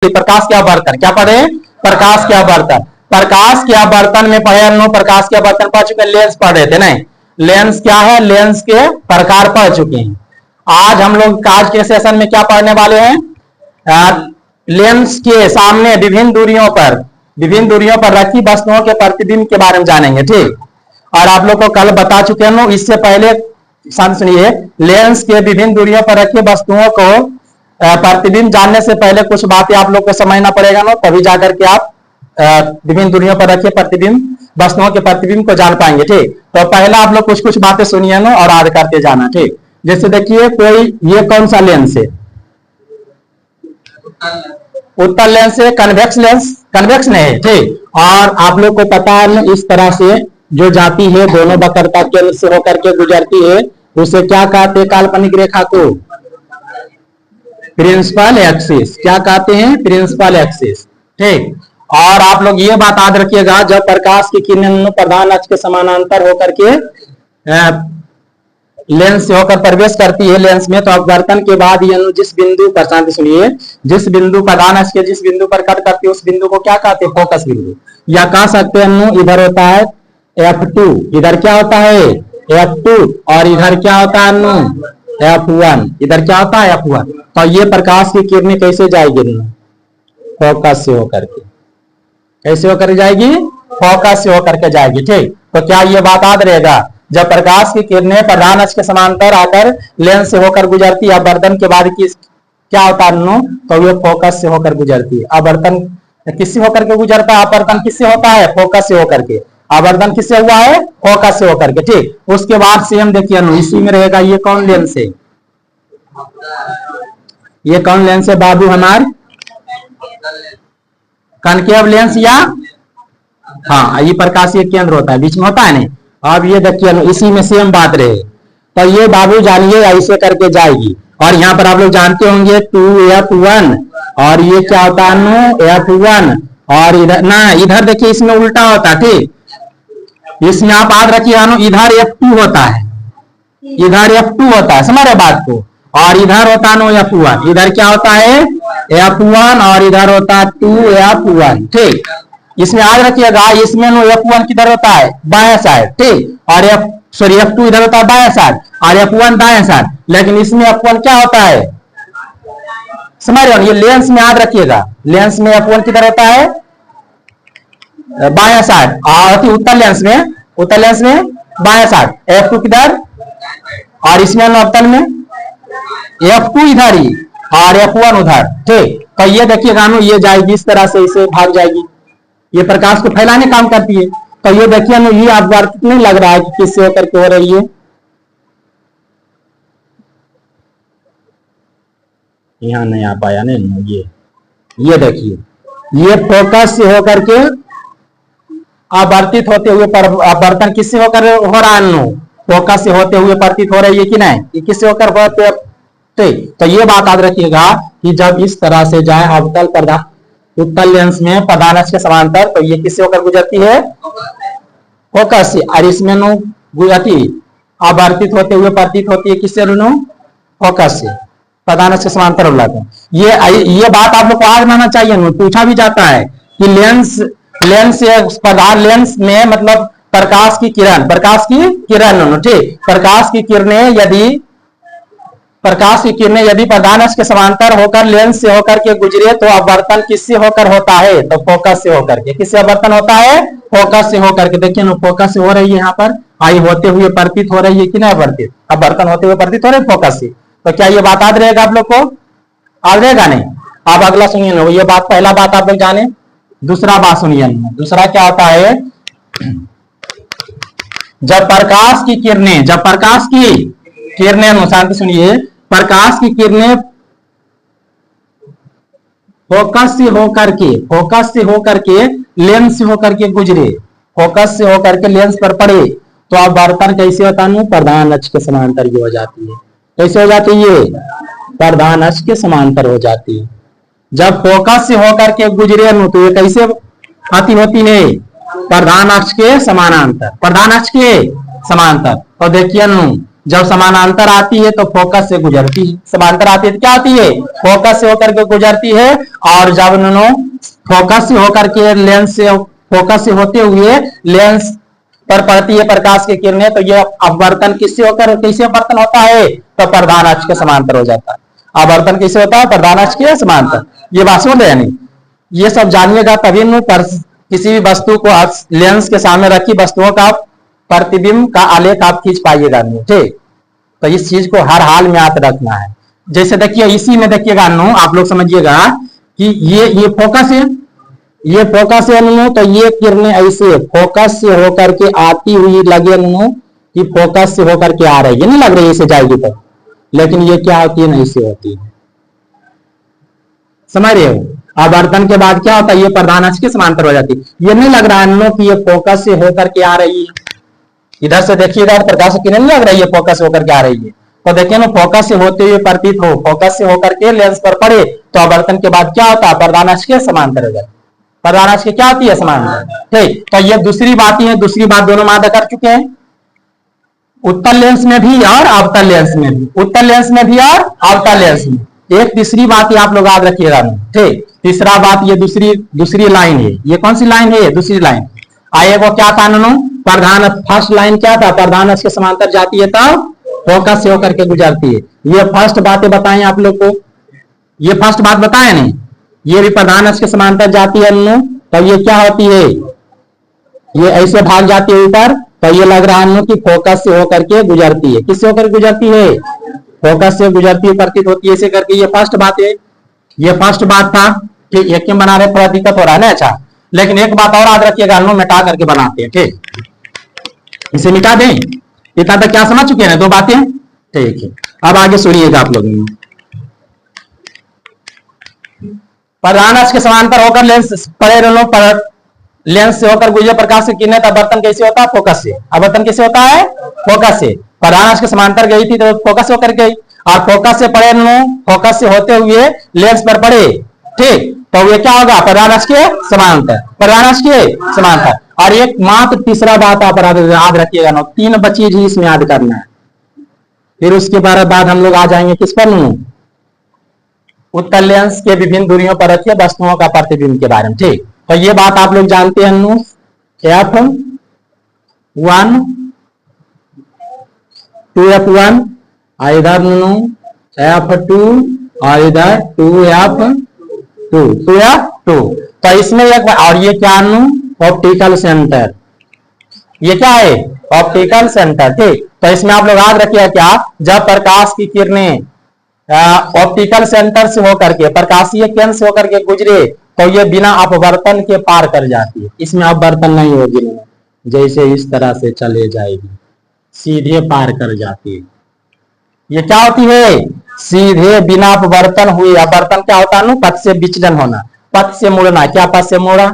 प्रकाश के आवर्तन क्या पढ़े? प्रकाश के आवर्तन। प्रकाश के आवर्तन में पढ़े हम लोग, प्रकाश के आवर्तन पढ़ चुके, लेंस पढ़ रहे थे नहीं। लेंस क्या है? लेंस के प्रकार पढ़ चुके हैं। आज हम लोग आज के सेशन में क्या पढ़ने वाले हैं? लेंस के सामने विभिन्न दूरियों पर रखी वस्तुओं के प्रतिबिंब के बारे में जानेंगे, ठीक। और आप लोग को कल बता चुके हैं लोग, इससे पहले सुनिए, लेंस के विभिन्न दूरियों पर रखी वस्तुओं को प्रतिबिंब जानने से पहले कुछ बातें आप लोग को समझना पड़ेगा ना, तभी जाकर के आप विभिन्न दूरियों पर रखे प्रतिबिंब वस्तुओं के प्रतिबिंब को जान पाएंगे, ठीक। तो पहला आप लोग कुछ कुछ बातें सुनिए ना और याद करते जाना, ठीक। जैसे देखिए कोई ये कौन सा लेंस है? उत्तल लेंस है। Convex lens? कन्वेक्स नहीं है, ठीक। और आप लोग को पता है इस तरह से जो जाती है दोनों वक्रता केंद्र से होकर के गुजरती है, उसे क्या कहते हैं? काल्पनिक रेखा को प्रिंसिपल एक्सिस। क्या कहते हैं? प्रिंसिपल एक्सिस, ठीक। और आप लोग ये बात याद रखिएगा, जब प्रकाश की किरणें प्रधान अक्ष के समानांतर होकर के लेंस से होकर प्रवेश करती है लेंस में, तो अपवर्तन के बाद ये जिस बिंदु पर, शांति सुनिए, जिस बिंदु प्रधान अक्ष के जिस बिंदु पर कट करती है उस बिंदु को क्या कहते हैं? फोकस बिंदु। या कह सकते हैं इधर होता है F2, इधर क्या होता है? F2, और इधर क्या होता है? F1। इधर क्या होता है? F1। तो ये प्रकाश की किरणें कैसे जाएगी? फोकस से होकर के। कैसे होकर जाएगी? फोकस से होकर के जाएगी, ठीक। तो क्या ये बात याद रहेगा? जब प्रकाश की किरणें प्रधान अक्ष के समांतर आकर लेंस से होकर गुजरती है, अपवर्तन के बाद क्या होता है? तो ये फोकस से होकर गुजरती है। अपवर्तन किससे होकर के गुजरता है? अपवर्तन किससे होता है? फोकस से होकर के। अपवर्तन किससे हुआ है? फोकस से होकर के, ठीक। उसके बाद सेम देखिए इसी में रहेगा, ये कौन लेंस है? ये कौन लेंस है बाबू? हमारे कनकेव लेंस, या हाँ, ये प्रकाशीय केंद्र होता है, बीच में होता है नहीं। अब ये देखिए इसी में सेम बात रहे, तो ये बाबू जानिए ऐसे करके जाएगी। और यहाँ पर आप लोग जानते होंगे 2F1, और ये क्या होता है? F1। और इधर ना, इधर देखिए इसमें उल्टा होता है, ठीक। इसमें आप याद रखिए इधर F2 होता है, इधर F2 होता है, समझ रहे बात को। और इधर होता है F1। इधर क्या होता है? F1, और इधर होता है 2F1, ठीक। इसमें याद रखिएगा, इसमें F1 किधर होता है? बाएं साइड, ठीक। और F2 इधर होता है बाएं साइड, और F1 दाएं साइड। लेकिन इसमें F1 क्या होता है? समझ रहे हो? ये लेंस में याद रखिएगा, लेंस में F1 किधर होता है? बाएं साइड। और उत्तल लेंस में बाएं साइड। F2 किधर? और इसमें अवतल में F2 इधर ही और F1 उधर, ठीक। तो ये देखिएगा ये जाएगी इस तरह से, इसे भाग जाएगी, ये प्रकाश को फैलाने काम करती है। तो ये देखिए ये अपवर्तित नहीं लग रहा है कि किससे होकर के हो रही है? यहाँ नहीं आ पाया नहीं, ये देखिए ये फोकस से होकर के अपवर्तित होते हुए अपवर्तन किससे होकर हो रहा है? फोकस से होते हुए प्रतीत हो रही है कि नहीं? ये किससे होकर होते? ठीक। तो ये बात याद रखिएगा कि जब इस तरह से जाए अवतल प्रधान उत्तल लेंस में प्रधान अक्ष के समांतर, तो ये किससे होकर गुजरती है? फोकस से। और इसमें गुजरती अपवर्तित होते हुए प्रतीत होती है किससे? फोकस से, प्रधान अक्ष के समांतर हो जाते हैं। ये बात आप लोग को आज मानना चाहिए, पूछा भी जाता है कि लेंस से प्रधान लेंस में मतलब प्रकाश की किरण, ठीक। प्रकाश की किरणें यदि प्रधान अक्ष के समांतर होकर लेंस से होकर के गुजरे, तो अपवर्तन किससे होकर होता है? तो फोकस से होकर के। किससे अपवर्तन होता है? फोकस से होकर के। देखिए फोकस से हो रही है, यहाँ पर आई होते हुए प्रतीत हो रही है कि नहीं? अपवर्तन होते हुए प्रतीत हो रही है फोकस से। तो क्या ये बात याद रहेगा आप लोग को? याद रहेगा नहीं? अब अगला सुनिए, ये बात पहला बात आप लोग जाने। दूसरा बात सुनिए, दूसरा क्या होता है? जब प्रकाश की किरणें शांति सुनिए, प्रकाश की किरणें फोकस से होकर के लेंस से होकर के गुजरे, फोकस से होकर के लेंस पर पड़े, तो अपवर्तन कैसे होता है? प्रधान अक्ष के समांतर ये हो जाती है। कैसे हो जाती है? प्रधान अक्ष के समांतर हो जाती है। जब फोकस से होकर के गुजरे तो ये कैसे आती होती है? प्रधान अक्ष के समानांतर, तो देखिए जब समानांतर आती है तो फोकस से गुजरती है, समांतर आती है तो क्या होती है, फोकस से होकर के गुजरती है। और जब दोनों फोकस से होकर के लेंस से, फोकस से होते हुए लेंस पर पड़ती है प्रकाश की किरणें, तो यह अपवर्तन किससे होकर, किससे अपवर्तन होता है, तो प्रधान अक्ष के समांतर हो जाता है। अपवर्तन किससे होता है, प्रधान अक्ष के समांतर। ये बात समझ रहे नहीं, ये सब जानिएगा तभी न किसी भी वस्तु को लेंस के सामने रखी वस्तुओं का प्रतिबिंब का आलेख आप खींच पाइएगा नहीं, ठीक। तो इस चीज को हर हाल में याद रखना है। जैसे देखिए इसी में देखिएगा नो, आप लोग समझिएगा कि ये फोकस है, ये फोकस है नो, तो ये किरणें ऐसे फोकस से होकर के आती हुई लगे नो कि फोकस से होकर के आ रही है, नहीं लग रही ऐसे जाएगी तो, लेकिन ये क्या होती है, नहीं से होती है, समझ रहे हो। आवर्तन के बाद क्या होता है, ये प्रधान अक्ष के समांतर हो जाती है। ये नहीं लग रहा है नो कि ये फोकस से होकर के आ रही है, इधर से देखिएगा प्रकाश की किरण नहीं लग रही है फोकस से होकर के आ रही है, तो देखिए ना फोकस से होते हुए प्रतीत हो, फोकस से होकर के लेंस पर पड़े तो आवर्तन के बाद क्या होता है, प्रधान अक्ष के समांतर हो जाती है। प्रधान अक्ष की क्या होती है, समांतर, ठीक। तो ये दूसरी बात है, दूसरी बात दोनों मादा कर चुके हैं, उत्तल लेंस में भी और अवतल लेंस में भी, उत्तल लेंस में भी और अवतल लेंस में। एक तीसरी बात आप लोग याद रखिएगा, ठीक। तीसरा बात ये दूसरी लाइन है, ये कौन सी लाइन है, दूसरी लाइन। आइए वो क्या था नो, प्रधान, फर्स्ट लाइन क्या था, प्रधान अक्ष के समांतर जाती है तब फोकस से होकर के गुजरती है। ये फर्स्ट बातें बताएं आप लोग को, ये फर्स्ट बात बताए नहीं, ये भी प्रधान अक्ष के समांतर जाती है नो, तो ये क्या होती है, ये ऐसे भाग जाती है ऊपर, तो ये लग रहा है कि फोकस से होकर के गुजरती है, किससे होकर गुजरती है, फोकस से गुजरती है, प्रतीत होती है, ऐसे करके। ये फर्स्ट बात है, ये फर्स्ट बात था कि एक क्यों बना रहे, थोड़ा दिक्कत हो रहा है ना, अच्छा। लेकिन एक बात और याद रखिएगा, मिटा करके बनाते हैं, ठीक, इसे मिटा दें। इतना तक क्या समझ चुके हैं, दो बातें, ठीक है। अब आगे सुनिएगा आप लोग, प्रधान अक्ष के समांतर होकर लेंस पड़े रहो, पर लेंस से होकर गुजरे प्रकाश की किरणें, तब आवर्तन कैसे होता है, फोकस से। आवर्तन कैसे होता है, फोकस से। प्रधान अक्ष के समांतर गई थी तो फोकस से होकर गई, और फोकस से पड़े रहो, फोकस से होते हुए लेंस पर पड़े, ठीक, तो ये क्या होगा, प्रधान अक्ष के समांतर, प्रधान अक्ष के समांतर। और एक मात्र तीसरा बात आप याद रखिएगा ना, तीन बची ही इसमें याद करना है, फिर उसके बाद हम लोग आ जाएंगे किस पर, उत्तल लेंस के विभिन्न दूरियों पर रखिए वस्तुओं का प्रतिबिंब के बारे में, ठीक। तो ये बात आप लोग जानते हैं, F1 2F1 इधर F2 और इधर 2F2। तो इसमें एक, और ये क्या ऑप्टिकल सेंटर, ये क्या है, ऑप्टिकल सेंटर, ठीक। तो इसमें आप लोग याद रखिए क्या, जब प्रकाश की किरणें ऑप्टिकल सेंटर से होकर के, प्रकाशीय केंद्र से होकर के गुजरे, तो ये बिना अपवर्तन के पार कर जाती है, इसमें अपवर्तन नहीं होगी, जैसे इस तरह से चले जाएगी, सीधे पार कर जाती है। ये क्या होती है, सीधे बिना अपवर्तन हुए। अपवर्तन क्या होता है, पथ से विचलन होना, पथ से मुड़ना, क्या पथ से मुड़ा।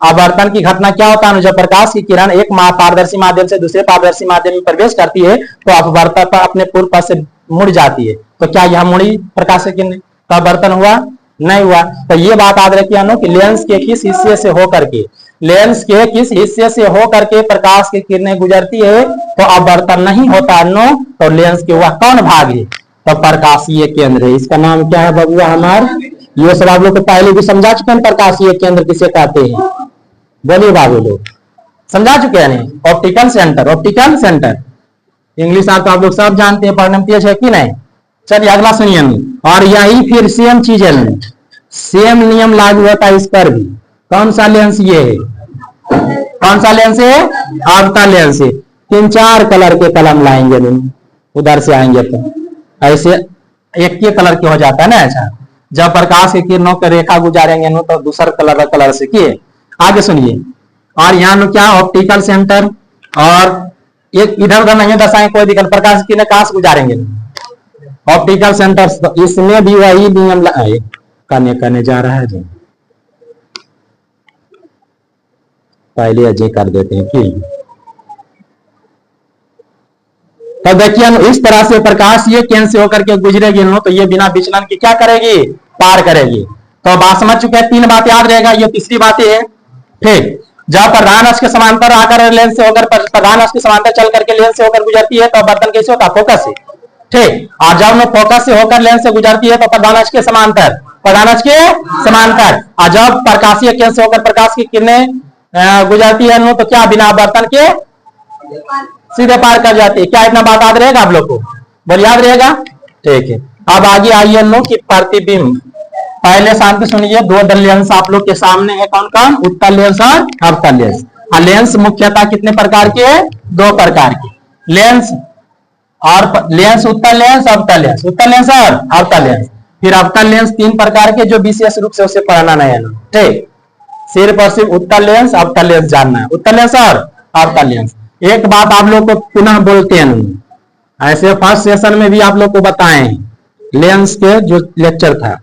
अपवर्तन की घटना क्या होता है, जब प्रकाश की किरण एक पारदर्शी माध्यम से दूसरे पारदर्शी माध्यम में प्रवेश करती है, तो अपवर्तन अपने पूर्व पथ से मुड़ जाती है। तो क्या यह मुड़ी प्रकाश की किरण, तो अपवर्तन हुआ, नहीं हुआ। तो ये बात याद रखिए कि लेंस के किस हिस्से से होकर के, लेंस के किस हिस्से से होकर के प्रकाश की किरणें गुजरती है, तो अपवर्तन नहीं होता तो लेंस के वह कौन भाग है, तो प्रकाशीय केंद्र है। इसका नाम क्या है बबुआ हमार, ये सब आप लोग को पहले भी समझा चुके हैं, प्रकाशीय केंद्र किसे कहते हैं, बोलिए बाबू लोग, समझा चुके हैं। Optical centre, optical centre English आप लोग सब जानते हैं, पढ़ने में तेज है कि नहीं। चलिए अगला सुनिए, और यही फिर सेम चीज है, सेम नियम लागू होता है इस पर भी। कौन सा लेंस ये है, कौन सा लेंस है, अवतल लेंस है। 3-4 कलर के कलम लाएंगे, उधर से आएंगे तो ऐसे एक के कलर के हो जाता है ना, अच्छा। जब प्रकाश की किरणों की रेखा गुजारेंगे तो दूसरा कलर से किए। आगे सुनिए, और यहाँ क्या ऑप्टिकल सेंटर, और एक इधर उधर नहीं दर्शाएंगे, कोई दिक्कत, प्रकाश की किरणें कहां से गुजारेंगे, ऑप्टिकल सेंटर। तो इसमें भी वही नियम करने जा रहा है, जो पहले अजय कर देते हैं कि, तो देखिए इस तरह से प्रकाश ये केंद्र से होकर के गुजरेगी तो ये बिना विचलन की क्या करेगी, पार करेगी। तो बात समझ चुके हैं, 3 बात याद रहेगा, ये तीसरी बात है, ठीक। जब प्रधान अक्ष के समांतर आकर लेंस से होकर प्रधान अक्ष के समांतर चल करके लेंस से होकर गुजरती है तो आवर्तन कैसे होता है? फोकस से। ठीक, और जब न फोकस से होकर लेंस से गुजरती है तो प्रधान अक्ष के समांतर, प्रधान अक्ष के समांतर। और जब प्रकाशीय किरण से होकर प्रकाश की किरणें गुजरती है तो क्या बिना आवर्तन के सीधे पार कर जाती है। क्या इतना बात याद रहेगा आप लोग को? बोल याद रहेगा? ठीक है। अब आगे आइए नो कि प्रतिबिंब। पहले शांति सुनिए, दो लेंस आप लोग के सामने है, कौन कौन? उत्तल लेंस और अवतल लेंस। लेंस मुख्यतः कितने प्रकार के हैं? दो प्रकार के लेंस, और लेंस उत्तल लेंस, अवतल लेंस, उत्तल लेंस और अवतल लेंस। फिर अवतल लेंस तीन प्रकार के, जो विशेष रूप से उसे पढ़ना नहीं है। ठीक, सिर्फ और सिर्फ उत्तल लेंस अवतल लेंस जानना है, उत्तल लेंस और अवतल लेंस। एक बात आप लोग को पुनः बोलते हैं, ऐसे फर्स्ट सेशन में भी आप लोग को बताए लेंस के जो लेक्चर था।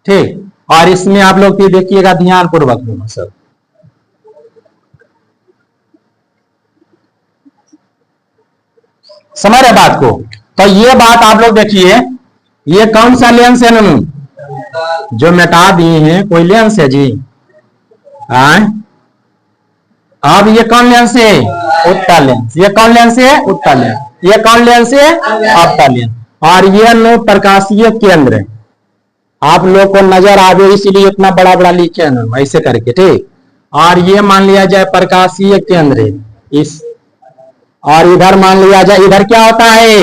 ठीक, और इसमें आप लोग भी देखिएगा ध्यान पूर्वक सब। समझ रहे बात को? तो ये बात आप लोग देखिए, ये कौन सा लेंस है ननू? जो मिटा दिए हैं कोई लेंस है जी? अब ये कौन लेंस है? उत्तल लेंस। ये कौन लेंस है? उत्तल लेंस। ये कौन लेंस है? अवतल लेंस। और ये नो प्रकाशीय केंद्र है, आप लोग को नजर आवे इसीलिए इतना बड़ा बड़ा लिखे ना ऐसे करके। ठीक, और ये मान लिया जाए प्रकाशीय केंद्र इस, और इधर मान लिया जाए, इधर क्या होता है?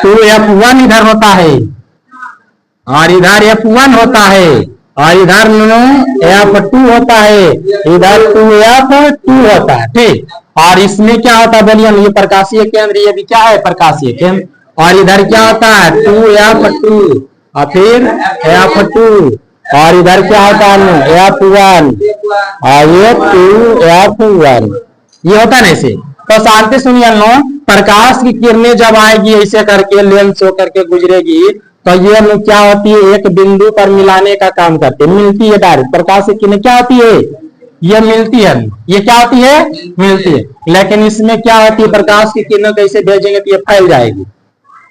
2f1 इधर होता है, और इधर f1 होता है, और इधर f2 होता है, इधर 2f2 होता है। ठीक, और इसमें क्या होता है बोलिए? ये प्रकाशीय केंद्र, ये भी क्या है? प्रकाशीय केंद्र। और इधर क्या होता है? 2f2, और फिर f2, और इधर क्या होता है? f1, और ये 2f1, ये होता है ऐसे। तो शांति सुनिए नो, प्रकाश की किरणें जब आएगी ऐसे करके लेंस होकर के गुजरेगी तो ये क्या होती है? एक बिंदु पर मिलाने का काम करती है, मिलती है डायरेक्ट। प्रकाश की किरणें क्या होती है? ये मिलती है, ये क्या होती है? मिलती है। लेकिन इसमें क्या होती है? प्रकाश की किरणें कैसे भेजेंगे तो ये फैल जाएगी,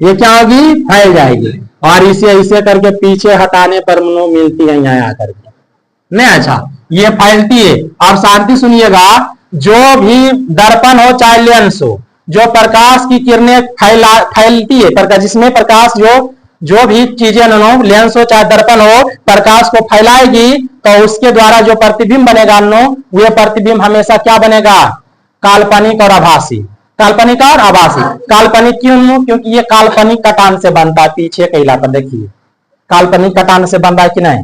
ये क्या होगी? फैल जाएगी, और इसे ऐसे करके पीछे हटाने पर मनो मिलती है यहाँ आकर के। नहीं, अच्छा, ये फैलती है। अब शांति सुनिएगा, जो भी दर्पण हो चाहे लेंस हो, जो प्रकाश की किरणें फैलती है, प्रकाश जिसमें प्रकाश जो भी चीजें नो, लेंस हो चाहे दर्पण हो, प्रकाश को फैलाएगी तो उसके द्वारा जो प्रतिबिंब बनेगा नो, वह प्रतिबिंब हमेशा क्या बनेगा? काल्पनिक और आभासी। काल्पनिक और आभासी। काल्पनिक क्यों? क्योंकि ये काल्पनिक कटान से बनता है। पीछे का इलाका देखिए, काल्पनिक कटान से बनता है कि नहीं?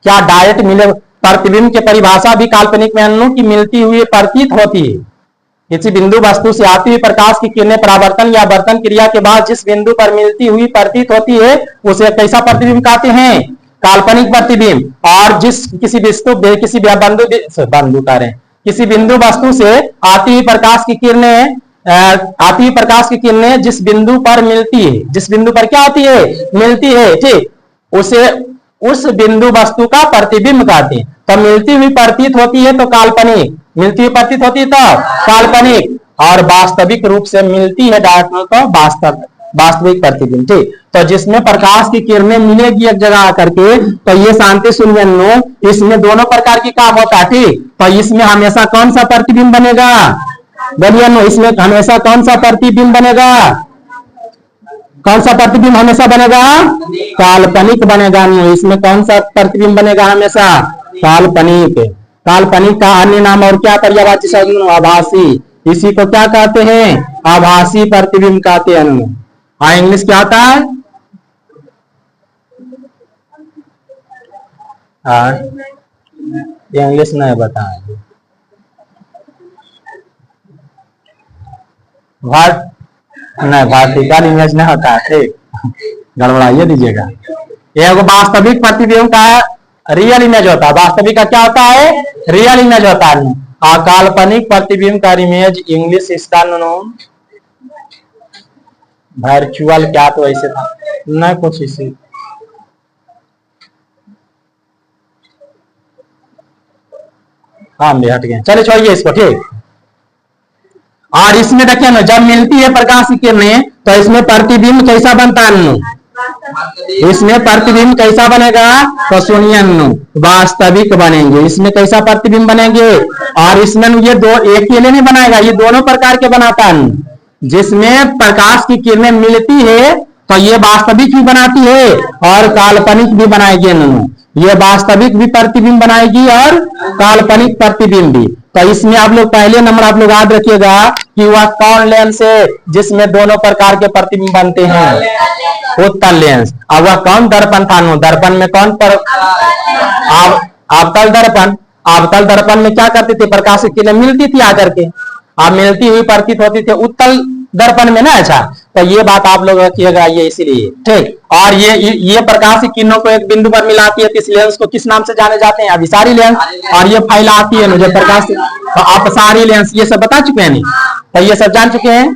क्या डायरेक्ट मिले? प्रतिबिंब की परिभाषा भी काल्पनिक में की मिलती हुई प्रतीत होती है। किसी बिंदु वस्तु से आती हुई प्रकाश की किरणें परावर्तन या वर्तन क्रिया के बाद जिस बिंदु पर मिलती हुई प्रतीत होती है उसे कैसा प्रतिबिंब कहते हैं? काल्पनिक प्रतिबिंब। और जिस किसी बिंदु वस्तु से आती हुई प्रकाश की किरणें जिस बिंदु पर मिलती है, जिस बिंदु पर क्या होती है? मिलती है। ठीक, उसे उस बिंदु वस्तु का प्रतिबिंब कहते हैं। तो मिलती हुई प्रतीत होती है तो काल्पनिक, मिलती हुई प्रतीत होती है तो काल्पनिक, और वास्तविक रूप से मिलती है डायरेक्ट तो वास्तविक प्रतिबिंब। ठीक, तो जिसमें प्रकाश की किरणें मिलेगी एक जगह आकर के, तो ये शांति सुनिए नो, इसमें दोनों प्रकार की काम होता है। ठीक, तो इसमें हमेशा कौन सा प्रतिबिंब बनेगा? बोलिए नो, इसमें हमेशा कौन सा प्रतिबिंब बनेगा? कौन सा प्रतिबिंब हमेशा बनेगा? काल्पनिक बनेगा। इसमें कौन सा प्रतिबिंब बनेगा? हमेशा काल्पनिक। काल्पनिक का अन्य नाम और क्या? पर्यायवाची शब्द आभासी। इसी को क्या कहते हैं? आभासी प्रतिबिंब कहते हैं। हाँ, इंग्लिश क्या होता है? हाँ, इंग्लिश नहीं बताएंगे। वर्टिकल इमेज नहीं होता है। ठीक, गड़बड़ाइए दीजिएगा। एक वास्तविक प्रतिबिंब का रियल इमेज होता है। वास्तविक का क्या होता है? रियल इमेज होता है। काल्पनिक प्रतिबिंब का इमेज इंग्लिश इसका नाम वर्चुअल, क्या तो ऐसे था ना कुछ इसे। हाँ, हट गए, चले छोड़िए इसको। ठीक, और इसमें देखिए ना, जब मिलती है प्रकाश की किरणें तो इसमें प्रतिबिंब कैसा बनता है? इसमें प्रतिबिंब कैसा बनेगा? तो सुनिए नु, वास्तविक बनेंगे। इसमें कैसा प्रतिबिंब बनेंगे? और इसमें ये दो एक अकेले नहीं बनाएगा, ये दोनों प्रकार के बनाता है। जिसमें प्रकाश की किरणें मिलती है तो ये वास्तविक भी बनाती है और काल्पनिक भी बनाएगी। ये वास्तविक भी प्रतिबिंब बनाएगी और काल्पनिक प्रतिबिंब भी। तो इसमें आप लोग पहले नंबर आप लोग याद रखिएगा कि वह कौन लेंस है जिसमें दोनों प्रकार के प्रतिबिंब बनते हैं? उत्तल लेंस। अब वह कौन दर्पण था? दर्पण में कौन पर अवतल दर्पण। अवतल दर्पण में क्या करते थे? प्रकाश की किरणें मिलती थी आकर के, अब मिलती हुई प्रतीत होती थी उत्तल दर्पण में ना। अच्छा, तो ये बात आप लोग रखिएगा, ये इसीलिए ठीक। और ये प्रकाश की किरणों को एक बिंदु पर मिलाती है, तो इस लेंस को किस नाम से जाने जाते हैं? अभिसारी लेंस। और ये फैलाती है मुझे प्रकाश, तो अपसारी लेंस। ये सब बता चुके हैं, तो ये सब जान चुके हैं।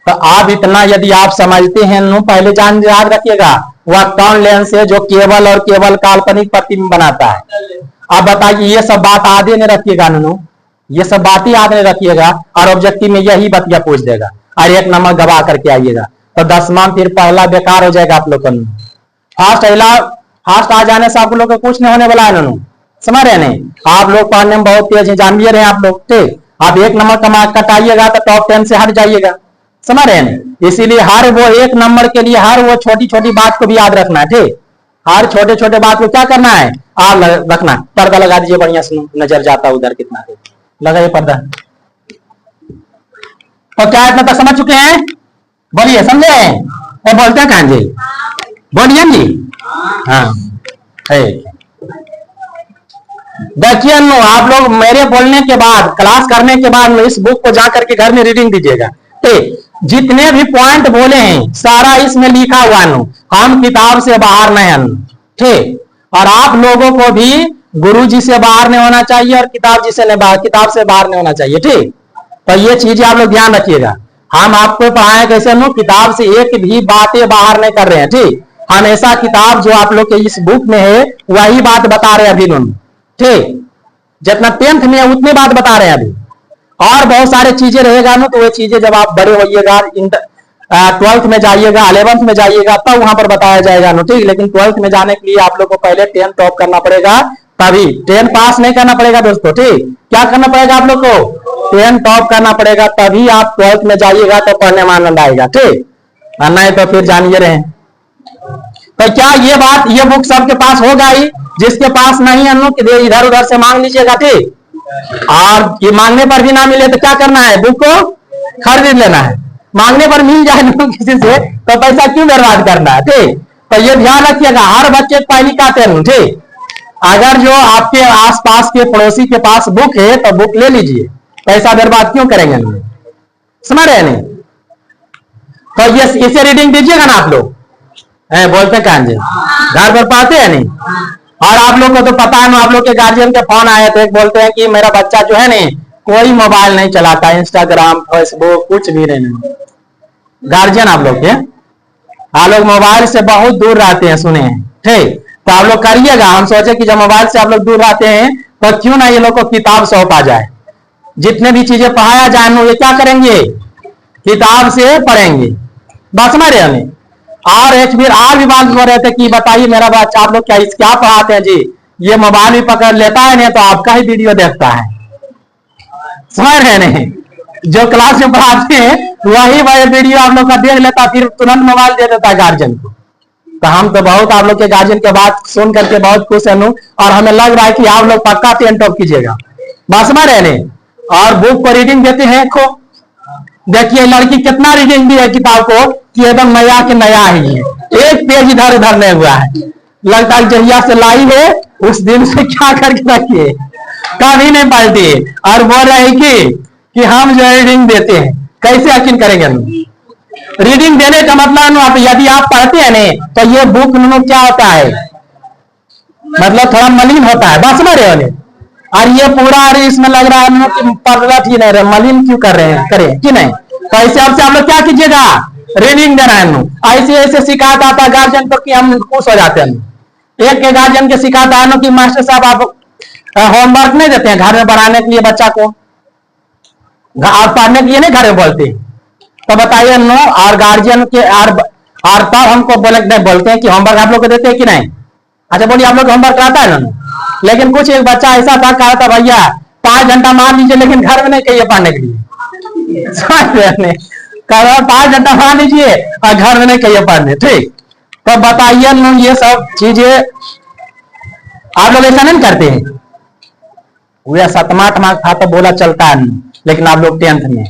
तो आप इतना यदि आप समझते हैं पहले याद रखिएगा, वह कौन लेंस है जो केवल और केवल काल्पनिक प्रतिबिंब बनाता है। अब बताइए, ये सब बात आधे ने रखिएगा नू, ये सब बातें याद नहीं रखिएगा और ऑब्जेक्टिव में यही बतिया पूछ देगा और एक नंबर गवा करके आइएगा, तो 10वां फिर पहला बेकार हो जाएगा आप लोग का। फास्ट आ जाने से आप लोग को कुछ नहीं होने वाला है। समझ रहे नहीं? आप लोग पढ़ने में बहुत तेज है, जान भी रहे हैं आप लोग, ठीक। आप एक नंबर कमा कटाइएगा तो टॉप 10 से हट जाइएगा। समझ रहे नहीं? इसीलिए हर वो एक नंबर के लिए हर वो छोटी छोटी बात को भी याद रखना है, ठीक। हर छोटे छोटे बात को क्या करना है? आप रखना। पर्दा लगा दीजिए बढ़िया से, नजर जाता उधर कितना है, लगाइए पर्दा। तो क्या इतना तक समझ चुके हैं? बोलिए, समझे? बोलते हैं कहां जी? बोलिए जी। हाँ, देखिए आप लोग मेरे बोलने के बाद, क्लास करने के बाद इस बुक को जाकर के घर में रीडिंग दीजिएगा, ठीक। जितने भी पॉइंट बोले हैं सारा इसमें लिखा हुआ है। हम किताब से बाहर नहीं हैं, ठीक। और आप लोगों को भी गुरु जी से बाहर नहीं होना चाहिए और किताब से बाहर नहीं होना चाहिए, ठीक। तो ये चीजें आप लोग ध्यान रखिएगा। हम आपको पढ़ाए कैसे किताब से एक भी बातें बाहर नहीं कर रहे हैं, ठीक। हमेशा किताब जो आप लोग के इस बुक में है वही बात बता रहे हैं अभी, ठीक। जितना 10th में है उतनी बात बता रहे हैं अभी। और बहुत सारे चीजें रहेगा तो वो चीजें जब आप बड़े होइएगा, 12th में जाइएगा, 11th में जाइएगा, तब वहां पर बताया जाएगा, ठीक। लेकिन 12th में जाने के लिए आप लोग को पहले 10 टॉप करना पड़ेगा, तभी 10 पास नहीं करना पड़ेगा दोस्तों, ठीक। क्या करना पड़ेगा आप लोग को? 10 टॉप करना पड़ेगा, तभी आप 12th में जाइएगा तो पढ़ने में आनंद आएगा, ठीक। नहीं तो फिर जानिए रहे। तो क्या ये बात, ये बुक सबके पास होगा ही? जिसके पास नहीं है इधर उधर से मांग लीजिएगा, ठीक। और ये मांगने पर भी ना मिले तो क्या करना है? बुक को खरीद लेना है। मांगने पर मिल जाए किसी से तो पैसा क्यों बर्बाद करना है, ठीक। तो ये ध्यान रखिएगा, हर बच्चे पहली काते हैं, ठीक। अगर जो आपके आसपास के पड़ोसी के पास बुक है तो बुक ले लीजिए, पैसा बर्बाद क्यों करेंगे? समझ रहे नहीं? तो ये इसे रीडिंग दीजिएगा ना आप लोग, बोलते कहां जी? घर पर पाते हैं नहीं? और आप लोग को तो पता है ना, आप लोग के गार्जियन के फोन आए थे, बोलते हैं कि मेरा बच्चा जो है नहीं कोई मोबाइल नहीं चलाता, इंस्टाग्राम फेसबुक कुछ भी नहीं। गार्जियन आप लोग के, आप लोग मोबाइल से बहुत दूर रहते हैं, सुने हैं, ठीक। तो आप लोग करिएगा। हम सोचे कि जब मोबाइल से आप लोग दूर रहते हैं तो क्यों ना ये लोग को किताब सौंपा जाए। जितने भी चीजें पढ़ाया जाए ये क्या करेंगे? किताब से पढ़ेंगे, बस हमारे हमें। और एक फिर भी बात हो रहे थे कि बताइए मेरा बच्चा, आप लोग क्या पढ़ाते हैं जी? ये मोबाइल भी पकड़ लेता है नहीं तो आपका ही वीडियो देखता है। समझ रहे नहीं? जो क्लास में पढ़ाते हैं वही वीडियो आप लोग का देख लेता, फिर तुरंत मोबाइल दे देता है गार्जियन को। तो हम तो बहुत आप लोग के गार्जियन के बात सुन करके बहुत खुश हैं और हमें लग रहा है कि आप लोग पक्का 10 टॉप कीजिएगा, बस में रहने। और बुक को रीडिंग देते हैं को, देखिए लड़की कितना रीडिंग दी है किताब को कि एकदम नया के नया ही है, एक पेज इधर उधर नहीं हुआ है। लगता है जहिया से लाई है उस दिन से क्या करके रखिए, कभी नहीं पलटी। और बोल रहे कि हम जो रीडिंग देते हैं, कैसे यकीन करेंगे? रीडिंग देने का मतलब आप यदि आप पढ़ते हैं नहीं तो ये बुक क्या होता है, मतलब थोड़ा मलिन होता है, बस में रहे। और ये पूरा इसमें लग रहा है कि पर्दा ठीक नहीं रहे, मलिन क्यों कर रहे हैं, करें कि नहीं? तो ऐसे आपसे आप लोग क्या कीजिएगा? रीडिंग देना है। ऐसे ऐसे शिकायत आता है गार्जियन को कि हम खुश हो जाते हैं। एक के गार्जियन के शिकायत आया कि मास्टर साहब आप होमवर्क नहीं देते हैं घर में बनाने के लिए बच्चा को, आप पढ़ने के लिए नहीं घर में बोलते। तो बताइए नो, और गार्जियन के और और तब हमको बोलते हैं कि होमवर्क आप लोग को देते हैं कि नहीं। अच्छा बोलिए, आप लोग होमवर्क आता है ना। लेकिन कुछ एक बच्चा ऐसा था, कहा था भैया 5 घंटा मार लीजिए लेकिन घर में नहीं कहिए पढ़ने के लिए। समझ रहे, कहा 5 घंटा मार लीजिए और घर में नहीं कहिए पढ़ने। ठीक, तो बताइए ये सब चीजें आप लोग ऐसा नहीं करते हैं। वह 7वां था तो बोला चलता है, लेकिन आप लोग 10th में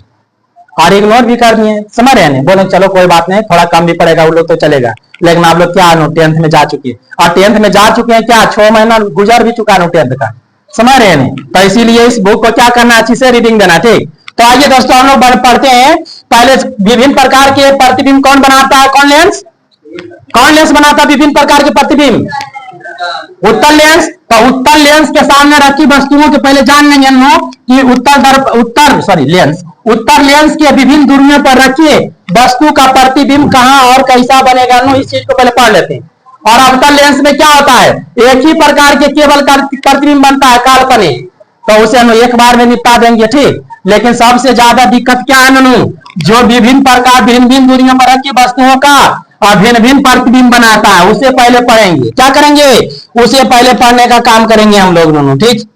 और इग्नोर भी कर दिए। समझ रहे हैं, बोले चलो कोई बात नहीं, थोड़ा कम भी पड़ेगा वो लोग तो चलेगा। लेकिन आप लोग क्या 10th में जा चुके हैं, और 10th में जा चुके हैं क्या 6 महीना गुजर भी चुका है 10th का। समझ रहे हैं, तो इसीलिए इस बुक को क्या करना, अच्छी से रीडिंग देना। ठीक, तो आइए दोस्तों हम लोग पढ़ते हैं। पहले विभिन्न प्रकार के प्रतिबिंब कौन बनाता है, कौन लेंस बनाता है विभिन्न प्रकार के प्रतिबिंब, उत्तल लेंस। तो उत्तल लेंस के सामने रखी वस्तुओं के पहले जान लेंगे हम लोग कि उत्तर लेंस के विभिन्न दूरियों पर रखिए वस्तु का प्रतिबिंब कहां और कैसा बनेगा, इस चीज को पहले पढ़ लेते हैं। और अवतल लेंस में क्या होता है, एक ही प्रकार के केवल प्रतिबिंब बनता है, काल्पनिक, तो उसे हम एक बार में निपटा देंगे। ठीक, लेकिन सबसे ज्यादा दिक्कत क्या है ननू, जो विभिन्न प्रकार भिन्न दूरियों पर रखी वस्तुओं का और भिन्न प्रतिबिंब बनाता है, उसे पहले पढ़ेंगे। क्या करेंगे, उसे पहले पढ़ने का काम करेंगे हम लोग दोनों। ठीक,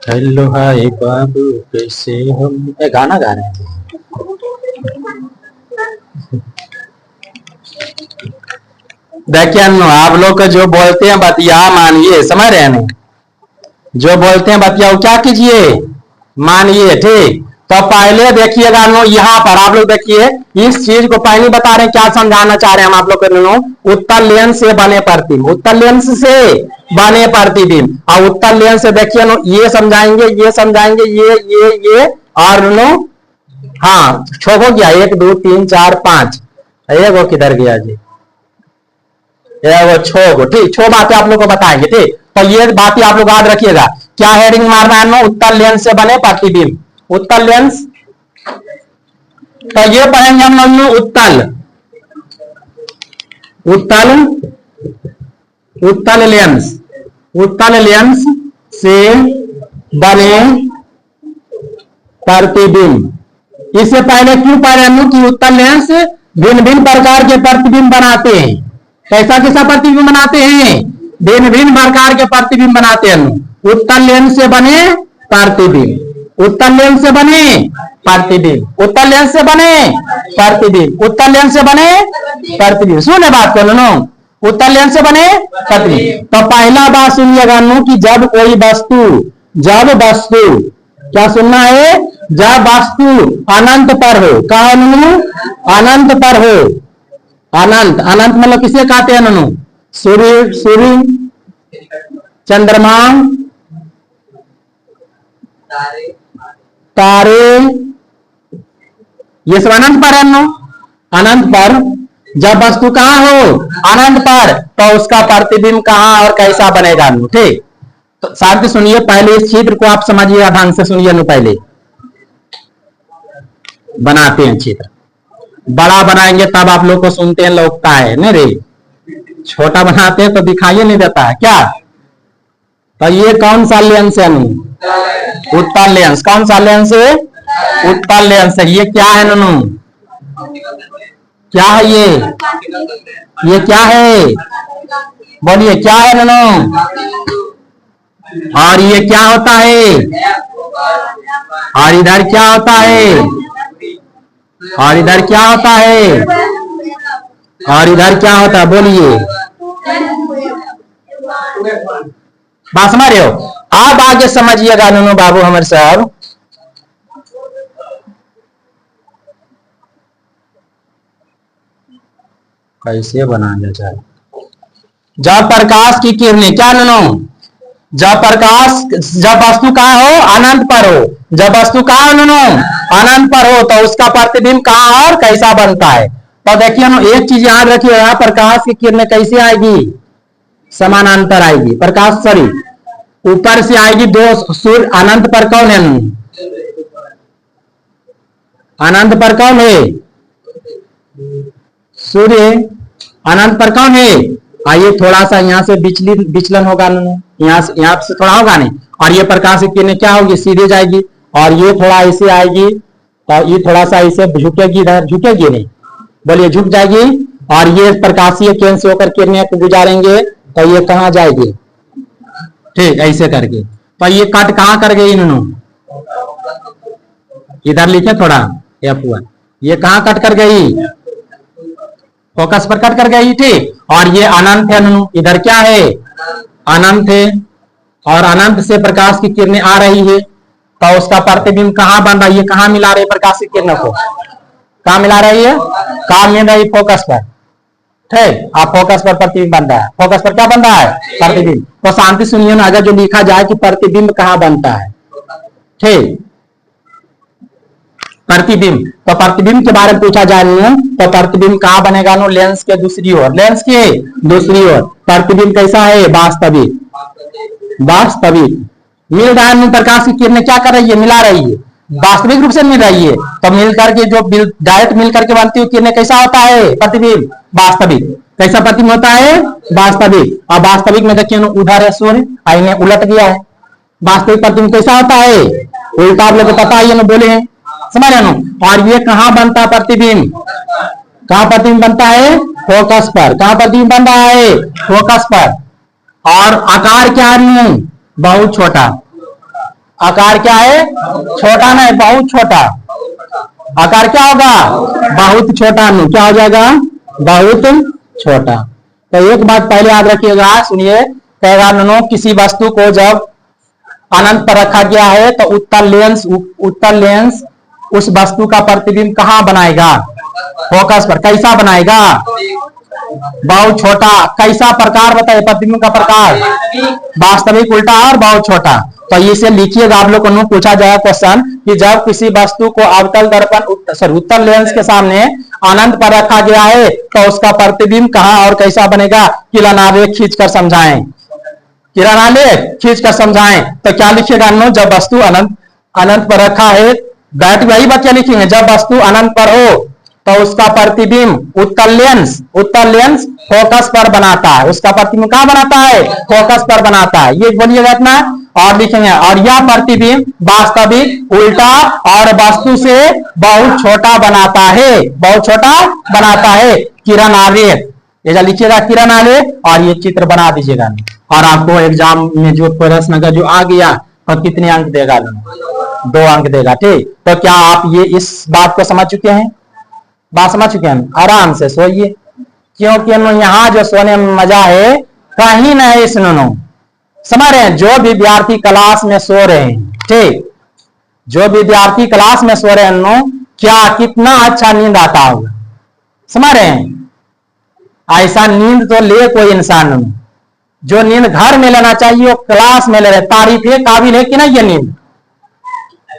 हेलो हाय बाबू कैसे हम, गाना गा रहे हैं। देखिए आप लोग जो बोलते हैं बतिया मानिए, समझ रहे हैं, जो बोलते हैं बतिया वो क्या कीजिए, मानिए। ठीक, तो पहले देखिएगा यहाँ पर आप लोग देखिए इस चीज को पहले बता रहे हैं, क्या समझाना चाह रहे हैं हम आप लोग को। उत्तल लेंस से बने प्रतिबिंब, उत्तल लेंस से बने प्रतिबिंब, और उत्तल लेंस से देखिए ये समझाएंगे, ये और हाँ छो हो गया, 1 2 3 4 5, वो किधर गया जी, वो छो गो। ठीक, 6 बातें आप लोग को बताएंगे। ठीक, तो ये बातें आप लोग याद रखिएगा। क्या हेडिंग मारना है, उत्तल लेंस से बने प्रतिबिंब, उत्तल लेंस। तो ये पढ़ेंगे हम लोग उत्तल लेंस, उत्तल लेंस से बने प्रतिबिंब। इससे पहले क्यों पढ़ रहे कि उत्तल लेंस भिन्न प्रकार के प्रतिबिंब बनाते हैं। कैसा प्रतिबिंब बनाते हैं, भिन्न प्रकार के प्रतिबिंब बनाते हैं। उत्तल लेंस से बने प्रतिबिंब, उत्तल लेंस से बने प्रतिबिंब, उत्तल लेंस से बने प्रतिबिंब, उत्तल लेंस से बने प्रतिबिंब। सुने बात को नो, उत्तल लेंस से बने प्रतिबिंब। तो पहला बात सुनिएगा कि जब कोई वस्तु क्या सुनना है, जब वस्तु अनंत पर हो, कहा अनंत पर हो, अनंत मतलब किसे कहते हैं ननु, सूर्य चंद्रमा तारे, ये सब अनंत पर है। अनंत पर जब वस्तु कहां हो, अनंत पर, तो उसका प्रतिबिंब कहां और कैसा बनेगा। ठीक, तो साथ सुनिए, पहले इस चित्र को आप समझिएगा, ढंग से सुनिए। पहले बनाते हैं चित्र, बड़ा बनाएंगे तब आप लोग को सुनते हैं लगता है नहीं रे, छोटा बनाते हैं तो दिखाई नहीं देता है क्या। तो ये कौन सा लेंस है, उत्तल लेंस। कौन सा लेंस है, उत्तल लेंस है। ये क्या है ननू, क्या है ये क्या है, बोलिए क्या है ननू। और ये क्या होता है, और इधर क्या होता है, और इधर क्या होता है, और इधर क्या होता है, बोलिए। बात समझ रहे हो, आप आगे समझिएगा ननू बाबू हमारे साहब। कैसे बनाया जाए, जब प्रकाश की किरणें, क्या ननू, जब वस्तु कहां हो, अनंत पर हो, जब वस्तु कहां हो ननू, अनंत पर हो, तो उसका प्रतिबिंब कहां और कैसा बनता है। तो देखिए एक चीज याद रखिए, यहाँ प्रकाश की किरणें कैसे आएगी, समानांतर आएगी। प्रकाश सॉरी ऊपर से आएगी, दो सूर्य अनंत पर कौन है, अनंत पर कौन है, सूर्य अनंत पर कौन है? आइए थोड़ा सा यहाँ से विचलन होगा, यहाँ से थोड़ा होगा नहीं, और ये प्रकाश की किरणें क्या होगी? सीधे जाएगी, और ये थोड़ा ऐसे आएगी, और ये थोड़ा सा ऐसे झुकेगी, इधर झुकेगी नहीं, बोलिए झुक जाएगी, और ये प्रकाशीय केंद्र से होकर किरणें को गुजारेंगे तो ये कहाँ जाएगी? ठीक, ऐसे करके। तो ये कट कहाँ कर गई इन्होंने? इधर लिखे थोड़ा F1, ये कहाँ कट कर गई? फोकस पर कट कर गई, ठीक। और ये अनंत है, इधर क्या है? अनंत है, और अनंत से प्रकाश की किरणें आ रही है, तो उसका प्रतिबिंब कहाँ बन रहा है? ये कहाँ मिला रही है प्रकाश की किरणों को? कहाँ मिला रही है? कहाँ मिल रही? फोकस पर, ठीक। आप फोकस पर प्रतिबिंब बन रहा है, फोकस पर क्या बन रहा है? प्रतिबिंब। तो शांति सुनिए ना, अगर जो लिखा जाए कि प्रतिबिंब कहाँ बनता है, ठीक, प्रतिबिंब, तो प्रतिबिंब के बारे में पूछा जाए तो प्रतिबिंब कहाँ बनेगा? नो लेंस के दूसरी ओर, लेंस के दूसरी ओर। प्रतिबिंब कैसा है? वास्तविक, वास्तविक मिल रहा है। प्रकाश की किरणें क्या कर रही है? मिला रही है, वास्तविक रूप से मिल रही है। तो मिल करके जो डायरेक्ट मिल करके बनती हुई किरणें कैसा होता है? प्रतिबिंब वास्तविक। कैसा प्रतिबिंब होता है? वास्तविक। और वास्तविक में देखिए उधर है सूर्य, आईने उलट गया है। वास्तविक प्रतिबिंब कैसा होता है? उल्टा। आप लोग को पता है, बोले हैं, समझ रहे हो। और ये कहाँ बनता है प्रतिबिंब? कहाँ प्रतिबिंब बनता है? फोकस पर। कहाँ प्रतिबिंब बन रहा है? फोकस पर। और आकार क्या है? बहुत छोटा। आकार क्या है? छोटा नहीं, बहुत छोटा। आकार क्या होगा? बहुत छोटा। क्या हो जाएगा? बहुत छोटा। तो एक बात पहले याद रखिएगा, सुनिए, कहेगा किसी वस्तु को जब अनंत पर रखा गया है तो उत्तल लेंस उस वस्तु का प्रतिबिंब कहाँ बनाएगा? फोकस पर। कैसा बनाएगा? बहुत छोटा। कैसा प्रकार बताइए प्रतिबिंब का प्रकार? वास्तविक, उल्टा और बहुत छोटा। तो इसे लिखिएगा, आप लोग को पूछा जाएगा क्वेश्चन कि जब किसी वस्तु को अवतल दर्पण उत्तल लेंस के सामने अनंत पर रखा गया है तो उसका प्रतिबिंब कहाँ और कैसा बनेगा? किरण आलेख खींच कर समझाएं, किरण आलेख खींच कर समझाएं। तो क्या लिखिएगा? जब वस्तु अनंत पर रखा है, बैठ वही बच्चे लिखेंगे, जब वस्तु अनंत पर हो तो उसका प्रतिबिंब उत्तल लेंस फोकस पर बनाता है। उसका प्रतिबिंब कहाँ बनाता है? फोकस पर बनाता है। ये बोलिएगा इतना, और लिखेंगे। और यह प्रतिबिंब वास्तविक, उल्टा और वस्तु से बहुत छोटा बनाता है, बहुत छोटा बनाता है। किरण आलेख, ये लिखिएगा किरण आलेख, और ये चित्र बना दीजिएगा। और आपको एग्जाम में जो प्रश्न का जो आ गया तो कितने अंक देगा? 2 अंक देगा, ठीक। तो क्या आप ये इस बात को समझ चुके हैं? बात समझ चुके हैं? आराम से सोइए, क्योंकि यहाँ जो सोने में मजा है कहीं नहीं सुनो। समझ रहे हैं? जो विद्यार्थी क्लास में सो रहे हैं, ठीक, जो विद्यार्थी क्लास में सो रहे हैं, क्या कितना अच्छा नींद आता होगा। समझ रहे हैं? ऐसा नींद तो ले कोई इंसान, जो नींद घर में लेना चाहिए वो क्लास में ले रहे। तारीफ है, काबिल है कि नहीं ये नींद?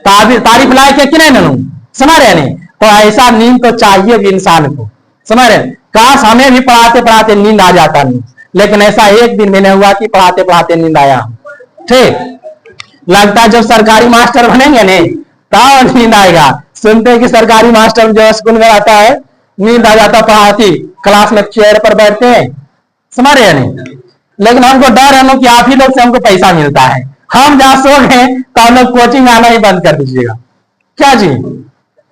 तारीफ लायक है कि नहीं? समझ रहे नहीं? तो ऐसा नींद तो चाहिए भी इंसान को। समझ रहे? काश हमें भी पढ़ाते पढ़ाते नींद आ जाता नहीं, लेकिन ऐसा एक दिन में नहीं हुआ कि पढ़ाते पढ़ाते नींद आया, ठीक। लगता है जब सरकारी मास्टर बनेंगे नहीं तब नींद आएगा। सुनते हैं कि सरकारी मास्टर जो स्कूल में आता है नींद आ जाता पढ़ाती, क्लास में चेयर पर बैठते हैं। समझ रहे नहीं? लेकिन हमको डर है कि आप ही लोग से हमको पैसा मिलता है। हम जहां सो गए तो हम लोग कोचिंग आना ही बंद कर दीजिएगा। क्या जी?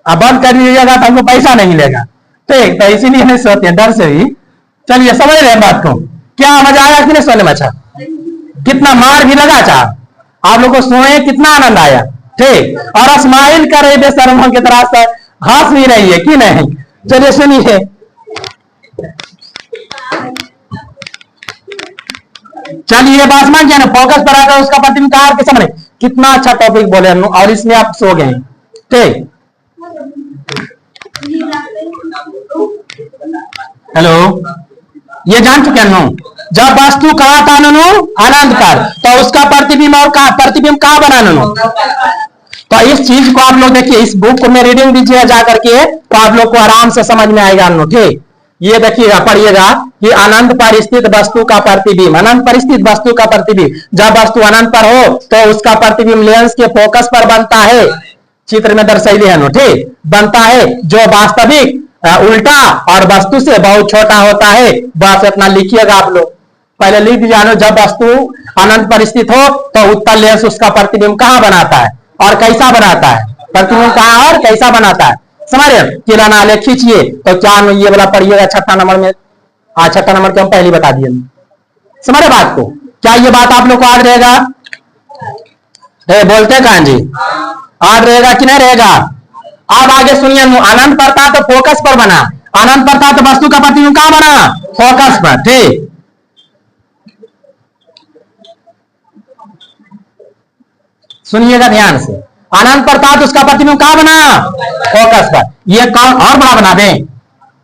अब बंद कर दीजिएगा तो हमको पैसा नहीं मिलेगा, ठीक। तो इसीलिए नहीं सोते हैं, डर से ही। चलिए, समझ रहे हैं बात को? क्या मजा आया कि नहीं सोने में? अच्छा, कितना मार भी लगा? अच्छा, आप लोग को सोए कितना आनंद आया, ठीक। और स्माइल कर रहे थे शर्मा की तरह से, हंस भी रही है कि नहीं? चलिए सुनिए, चलिए बात समझ गया ना? फोकस पर आकर उसका प्रतिबिंब कहाँ के सामने। कितना अच्छा टॉपिक बोले, और इसमें आप सो गए, ठीक। हेलो, ये जान चुके हैं? जब वस्तु कहाँ था अनंत पर, तो उसका प्रतिबिंब और प्रतिबिंब कहाँ बना? तो इस चीज को आप लोग देखिए, इस बुक को में रीडिंग दीजिए जाकर के, तो आप लोग को आराम से समझ में आएगा, ठीक। ये देखिएगा, पढ़िएगा कि अनंत पर स्थित वस्तु का प्रतिबिंब, अनंत पर स्थित वस्तु का प्रतिबिंब, जब वस्तु अनंत पर हो तो उसका प्रतिबिंब लेंस के फोकस पर बनता है। चित्र में दर्शाइए है, ठीक। बनता है, जो वास्तविक उल्टा और वस्तु से बहुत छोटा होता है। बस अपना लिखिएगा आप लोग, पहले लिख दीजिए। जब वस्तु अनंत पर स्थित हो तो उत्तल लेंस उसका प्रतिबिंब कहाँ बनाता है और कैसा बनाता है, प्रतिबिंब कहाँ और कैसा बनाता है, समझ रहे? किरण आलेख खींचिए तो क्या ये वाला पढ़िएगा छठा नंबर में। आज छठा नंबर के हम पहले बता दिए, समझे बात को? क्या ये बात आप लोग को याद रहेगा? बोलते कहां जी, याद रहेगा कि नहीं रहेगा? अब आगे सुनिए, अनंत पर था तो फोकस पर बना, अनंत पर था तो वस्तु का प्रतिबिंब कहां बना, फोकस पर। ठीक, सुनिएगा ध्यान से, अनंत पर था तो उसका प्रतिबिंब कहां बना, फोकस पर। ये कौन और बड़ा बना दें,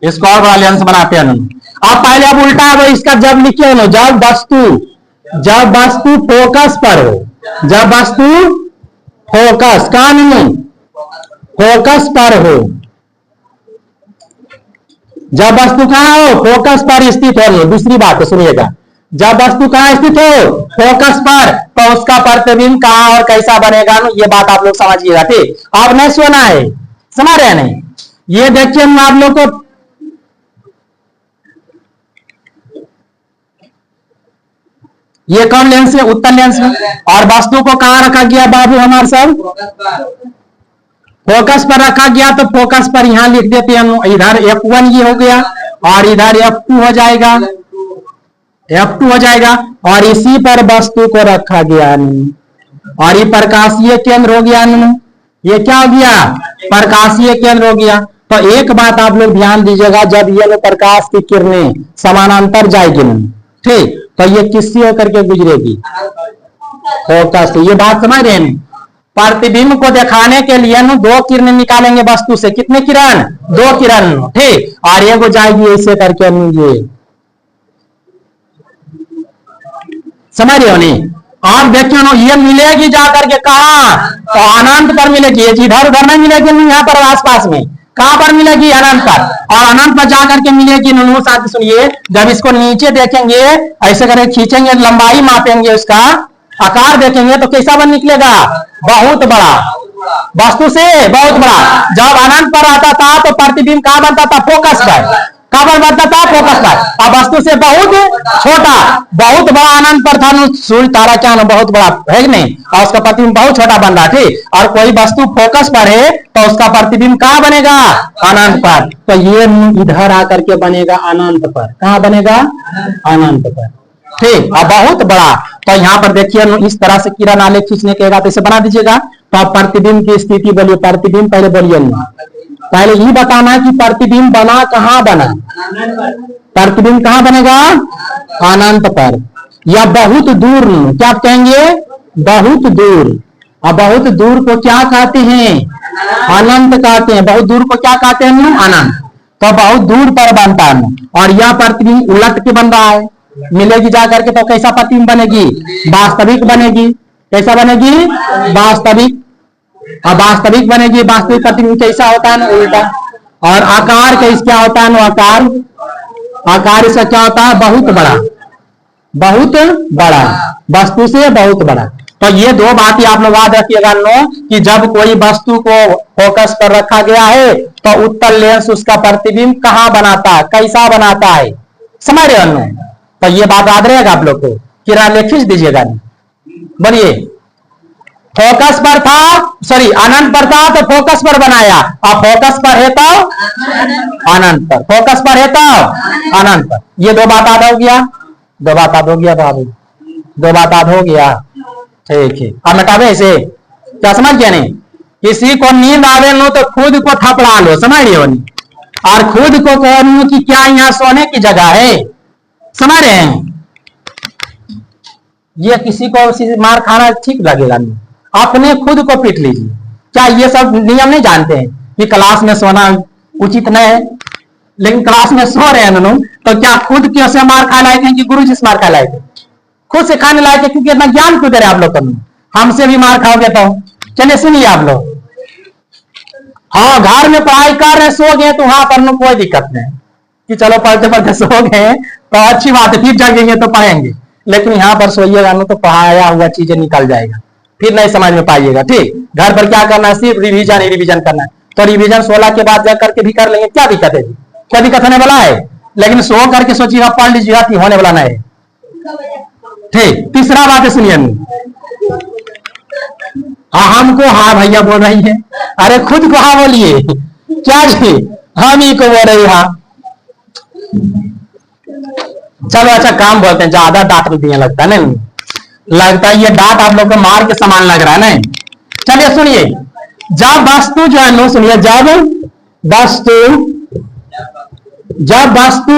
इसको और बड़ा लेंस बनाते हैं। अब पहले अब उल्टा है, इसका जब लिखे हो, जब वस्तु फोकस पर हो, जब वस्तु फोकस कहां नहीं, फोकस पर हो, जब वस्तु कहां हो, फोकस पर स्थित हो। दूसरी बात है सुनिएगा, जब वस्तु कहां स्थित हो, फोकस पर, तो उसका प्रतिबिंब कहां और कैसा बनेगा, ये बात आप लोग समझिएगा। ठीक, अब नहीं सुना है, समझ रहे नहीं? ये देखिए हम आप लोग को, ये कौन लेंस है, उत्तल लेंस में, और वस्तु को कहां रखा गया बाबू हमारे सब, फोकस पर रखा गया। तो फोकस पर यहां लिख देते हैं हम, इधर F1 ये हो गया और इधर F2 हो जाएगा, F2 हो जाएगा, और इसी पर वस्तु को रखा गया और ये प्रकाशीय केंद्र हो गया। ये क्या हो गया, प्रकाशीय केंद्र हो गया। तो एक बात आप लोग ध्यान दीजिएगा, जब ये प्रकाश की किरणें समानांतर जाएगी, ठीक, तो ये किससे होकर के गुजरेगी, फोकस। तो ये बात समझ रहे हैं? प्रतिबिंब को दिखाने के लिए दो किरणें निकालेंगे वस्तु से, कितने किरण, दो किरण, ठीक, और ये को जाएगी ऐसे करके, ये समझ रहे हो नहीं? आप देखिए ना, ये मिलेगी जाकर के कहा, तो अनंत पर मिलेगी, इधर उधर नहीं मिलेगी, यहाँ पर आसपास में कहां पर मिलेगी, अनंत पर। और अनंत पर जाकर के मिलेगी। साथ सुनिए, जब इसको नीचे देखेंगे, ऐसे करके खींचेंगे, लंबाई मापेंगे, उसका आकार देखेंगे, तो कैसा बन निकलेगा, बहुत बड़ा, वस्तु से बहुत बड़ा। जब अनंत पर आता था तो प्रतिबिंब कहां बनता था, फोकस पर, कहां पर बनता था, फोकस पर। अब वस्तु से बहुत छोटा, बहुत बड़ा अनंत पर था, सूर्य तारा क्या ना बहुत बड़ा है कि नहीं, और उसका प्रतिबिंब बहुत छोटा बन रहा, ठीक। और कोई वस्तु फोकस पर है तो उसका प्रतिबिंब कहां बनेगा, अनंत पर। तो ये इधर आकर के बनेगा अनंत पर, कहां बनेगा, अनंत पर, ठीक। अब बहुत बड़ा, तो यहाँ पर देखिए इस तरह से किरण आलेख खींचने के बाद इसे बना दीजिएगा। तो आप प्रतिबिंब की स्थिति बोलिए, प्रतिबिंब पहले बोलिए, पहले ये बताना है कि प्रतिबिंब बना कहां बना, प्रतिबिंब कहां बनेगा, अनंत पर, या बहुत दूर, क्या आप कहेंगे, बहुत दूर। अब बहुत दूर को क्या कहते हैं, अनंत कहते हैं। बहुत दूर को क्या कहते हैं, अनंत। तो बहुत दूर पर बनता है, और यह प्रतिबिंब उलट के बन रहा है, मिलेगी जाकर के, तो कैसा प्रतिबिंब बनेगी, वास्तविक बनेगी। कैसा बनेगी, वास्तविक। अब वास्तविक बनेगी, वास्तविक प्रतिबिंब कैसा होता है ना, उल्टा। और आकार कैसा क्या होता है ना, आकार, आकार इसका क्या होता है, बहुत बड़ा, बहुत बड़ा, वस्तु से बहुत बड़ा। तो ये दो बात ही आप लोग याद रखिएगा कि जब कोई वस्तु को फोकस पर रखा गया है तो उत्तल लेंस उसका प्रतिबिंब कहां बनाता है, कैसा बनाता है, समझ रहे हो? तो ये बात याद रहेगा आप लोग को। किरण खींच दीजिएगा, बोलिए, फोकस पर था, सॉरी अनंत पर था तो फोकस पर बनाया, अब फोकस पर है तो अनंत पर, फोकस पर है तो अनंत पर। ये दो बात याद हो गया, दो बात याद हो गया बाबू, दो बात याद हो गया, ठीक है। अब मिटावे इसे, क्या समझ गया नहीं? किसी को नींद आवे लो तो खुद को थपड़ा लो, समझ रहे हो नहीं? और खुद को कहूं कि क्या यहाँ सोने की जगह है, समझ रहे हैं? ये किसी को मार खाना ठीक लगेगा नहीं, अपने खुद को पीट लीजिए। क्या ये सब नियम नहीं जानते हैं कि क्लास में सोना उचित नहीं है, लेकिन क्लास में सो रहे हैं ना, तो क्या खुद क्यों से मार खा लाए थे कि गुरु जी से मार खा लाए थे? खुद से खाने लाए थे, क्योंकि इतना ज्ञान क्यों दे रहे आप लोग को? हमसे भी मार खाओगे तो चलिए सुनिए आप लोग। हाँ, घर में पढ़ाई कर रहे, सो गए तो वहां पर कोई दिक्कत नहीं कि चलो पढ़ते पढ़ते सो गए तो अच्छी बात है, फिर जगेंगे तो पढ़ेंगे। लेकिन यहाँ पर सोइएगा ना तो पढ़ाया हुआ चीजें निकल जाएगा, फिर नहीं समझ में पाइएगा, ठीक। घर पर क्या करना है, सिर्फ रिवीजन ही रिवीजन करना है। तो रिवीजन 16 के बाद जा करके भी कर लेंगे, क्या दिक्कत है, क्या दिक्कत होने वाला है। लेकिन सो करके सोचिएगा, पढ़ लीजिएगा कि होने वाला नहीं। ठीक, तीसरा बात है सुनिए, हाँ हमको हाँ भैया बोल रही है, अरे खुद को हाँ बोलिए, क्या जी हम ही को बोल रही हाँ। चलो अच्छा काम बोलते हैं, ज्यादा डांट दिए लगता है नहीं, लगता है ये डांट आप लोग को मार के समान लग रहा है नहीं। चलिए सुनिए, जब वस्तु जो है नो सुनिए, जब वस्तु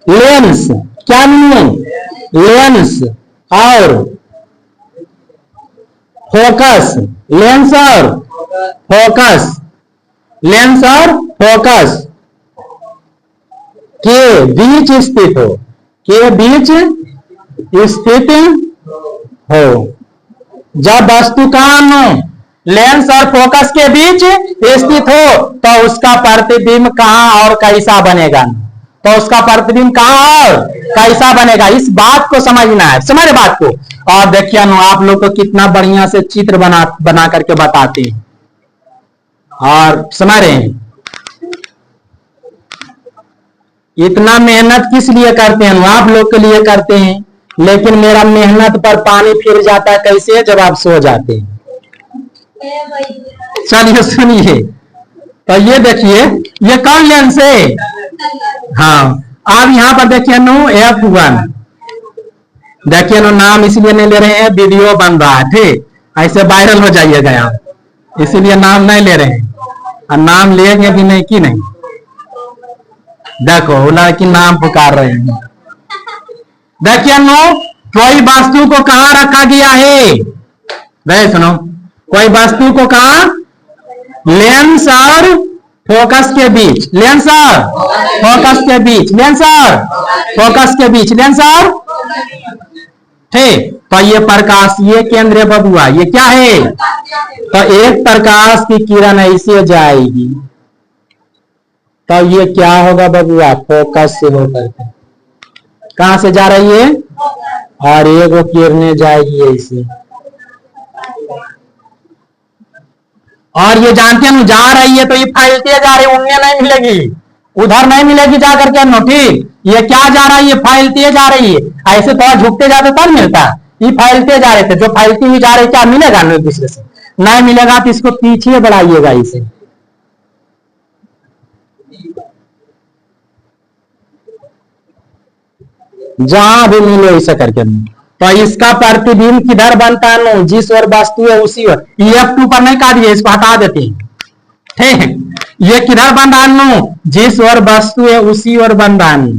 लेंस, क्या लेंस और फोकस, लेंस और फोकस, लेंस और फोकस के बीच स्थित हो, के बीच स्थित हो, जब वस्तु का लेंस और फोकस के बीच स्थित हो तो उसका प्रतिबिंब कहां और कैसा बनेगा, तो उसका प्रतिबिंब कहां और कैसा बनेगा, इस बात को समझना है, समझ बात को। और देखिए नो आप लोग को कितना बढ़िया से चित्र बना करके बताते हैं और समझ रहे हैं। इतना मेहनत किस लिए करते हैं, आप लोग के लिए करते हैं, लेकिन मेरा मेहनत पर पानी फिर जाता है कैसे, जब आप सो जाते हैं। चलिए सुनिए, तो ये देखिए ये कौन लेंस है, हाँ अब यहाँ पर देखिए नो F1, देखिए नो नाम इसलिए नहीं ले रहे हैं, वीडियो बन रहा है, ठीक ऐसे वायरल हो जाइएगा आप, इसीलिए नाम नहीं ले रहे हैं, और नाम लेंगे भी नहीं कि नहीं। देखो बोला कि नाम पुकार रहे हैं। देखिए नो कोई वस्तु को कहां रखा गया है, गए सुनो, कोई वस्तु को कहां, लेंस और फोकस के बीच, लेंस और फोकस के बीच, लेंस और फोकस के बीच, लेंस और ठीक। तो ये प्रकाश, ये केंद्र है बबुआ, ये क्या है, तो एक प्रकाश की किरण ऐसे जाएगी तो ये क्या होगा बबुआ, फोकस से होकर के कहां से जा रही है, और एक वो किरणें जाएगी ऐसे, और ये जानते हैं जा रही है तो ये फैलते जा रही है, उन्हें नहीं मिलेगी, उधर नहीं मिलेगी जा करके नो, ठीक ये क्या जा रहा है, ये फैलते जा रही है, ऐसे थोड़ा झुकते जाते तब मिलता, ये फैलते जा रहे थे, जो फैलती हुई जा रही क्या मिलेगा ना, एक दूसरे से नहीं मिलेगा तो इसको पीछे बढ़ाइएगा इसे, जहां भी मिले ऐसा करके। तो इसका प्रतिबिंब किधर बनता है नो, जिस ओर वस्तु है उसी ओर, F2 पर नहीं काटिए, इसको हटा देते हैं, ठीक ये किधर बन रहा है नो, जिस ओर वस्तु है उसी ओर बन रहा है,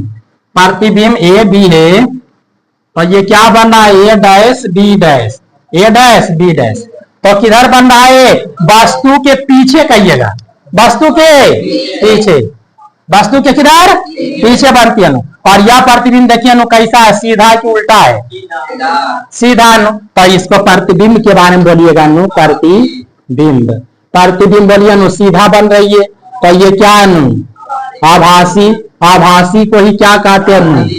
प्रतिबिंब ए बी है, तो ये क्या बन रहा है, ए डैश बी डैश, ए डैश बी डैश, तो किधर बन रहा है, वस्तु के पीछे कहिएगा, वस्तु के पीछे, वस्तु के किधर पीछे बनती है नो। और यह प्रतिबिंब देखिए नो कैसा है, सीधा कि उल्टा है, सीधा नो, तो इसको प्रतिबिंब के बारे में बोलिएगा नो, प्रतिबिंब, प्रतिबिंब बोलिए नो, सीधा बन रही है, तो ये क्या है नो, आभासी, आभासी को ही क्या कहते हैं,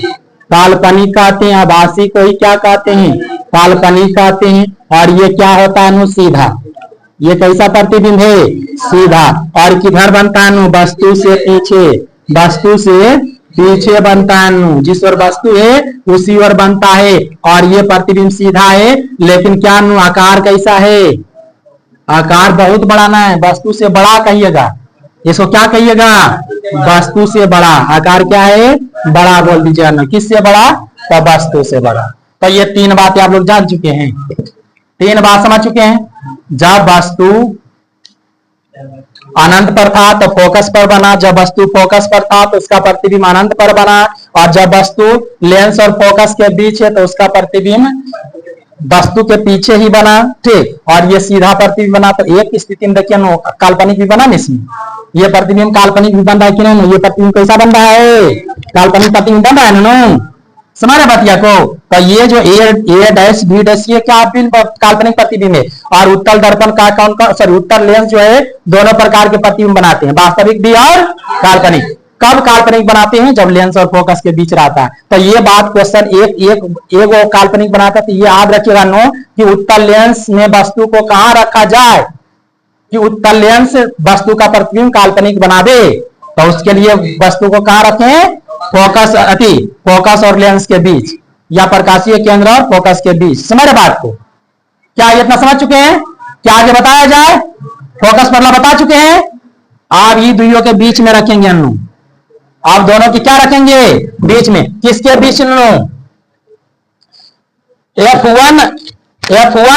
काल्पनिक कहते हैं, आभासी को ही क्या कहते हैं, काल्पनिक कहते हैं। और ये क्या होता है नो, सीधा, ये कैसा प्रतिबिंब है, सीधा, और किधर बनता है नो, वस्तु से पीछे, वस्तु से पीछे बनता है नो, जिस ओर वस्तु है उसी ओर बनता है, और ये प्रतिबिंब सीधा है, लेकिन क्या नो आकार कैसा है, आकार बहुत बड़ा ना है, वस्तु से बड़ा कहिएगा, इसको क्या कहिएगा, वस्तु से बड़ा, आकार क्या है, बड़ा बोल दीजिए ना, किससे बड़ा, तो वस्तु से बड़ा। तो ये तीन बातें आप लोग जान चुके हैं, तीन बात समझ चुके हैं, जब वस्तु अनंत पर था तो फोकस पर बना, जब वस्तु फोकस पर था तो उसका प्रतिबिंब अनंत पर बना, और जब वस्तु लेंस और फोकस के बीच है तो उसका प्रतिबिंब वस्तु के पीछे ही बना, ठीक। और ये सीधा प्रतिबिंब बना, तो एक स्थिति में देखिए नो काल्पनिक भी बना ना, इसमें ये प्रतिबिंब काल्पनिक भी बन रहा है कि नहीं, ये प्रतिबिंब कैसा बन रहा है, काल्पनिक प्रतिबिंब बन रहा है ना, समझ रहे बतिया को। तो ये जो ए डैश बी डैश ये क्या काल्पनिक प्रतिबिंब है, और उत्तल दर्पण का कौन का, सॉरी उत्तल लेंस जो है दोनों प्रकार के प्रतिबिंब बनाते हैं, वास्तविक भी और काल्पनिक। कब काल्पनिक बनाते हैं, जब लेंस और फोकस के बीच रहता है। तो ये बात क्वेश्चन एक वो काल्पनिक बनाता है, तो ये याद रखिएगा नो कि उत्तल लेंस में वस्तु को कहां रखा जाए, कि उत्तल लेंस वस्तु का प्रतिबिंब काल्पनिक बना दे, तो उसके लिए वस्तु को कहां रखें? फोकस और लेंस के बीच, या प्रकाशीय केंद्र और फोकस के बीच। समझ बात को? क्या ये इतना समझ चुके हैं? क्या आगे बताया जाए? फोकस पहला बता चुके हैं। आप ये दुइयों के बीच में रखेंगे हम लोग। आप दोनों की क्या रखेंगे? बीच में। किसके बीच में? F1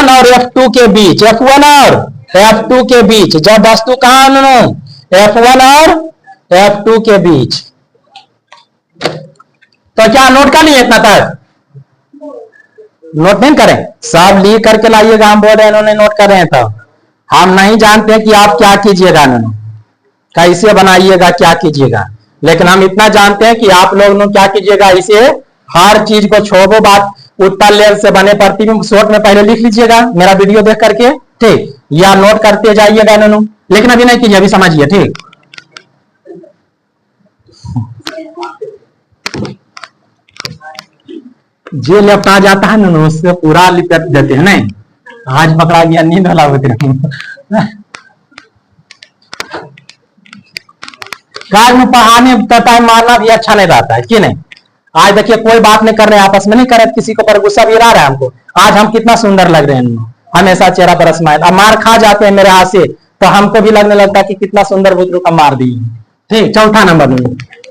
और F2 के बीच। F1 और F2 के बीच। जब वस्तु कहां? F1 और F2 के बीच। तो क्या नोट कर लिए इतना तक? नोट नहीं करें? सब लिख करके लाइएगा। हम बोल रहे हैं इन्होंने नोट कर रहे हैं, तो हम नहीं जानते कि आप क्या कीजिएगा, कैसे बनाइएगा, क्या कीजिएगा, लेकिन हम इतना जानते हैं कि आप लोग क्या कीजिएगा, इसे हर चीज को छोड़ो बात। उत्तल लेंस से बने प्रतिबिंब शॉर्ट में पहले लिख लीजिएगा मेरा वीडियो देख करके, ठीक, या नोट करते जाइएगा इन्होंने, लेकिन अभी नहीं कीजिए, अभी समझिए, ठीक। जो लेपटा जाता है ना उससे पूरा लिपट देते हैं। नहीं, आज पकड़ा गया, नींद वाला होते काज में पढ़ाने का टाइम मारना भी अच्छा नहीं रहता है कि नहीं। आज देखिए कोई बात नहीं कर रहे हैं, आपस में नहीं कर रहे, किसी को पर गुस्सा भी आ रहा है हमको। आज हम कितना सुंदर लग रहे हैं, हमेशा चेहरा पर स्माइल। अब मार खा जाते हैं मेरे हाथ से तो हमको भी लगने लगता है कि कितना सुंदर बुजुर्ग का मार दी। ठीक, चौथा नंबर,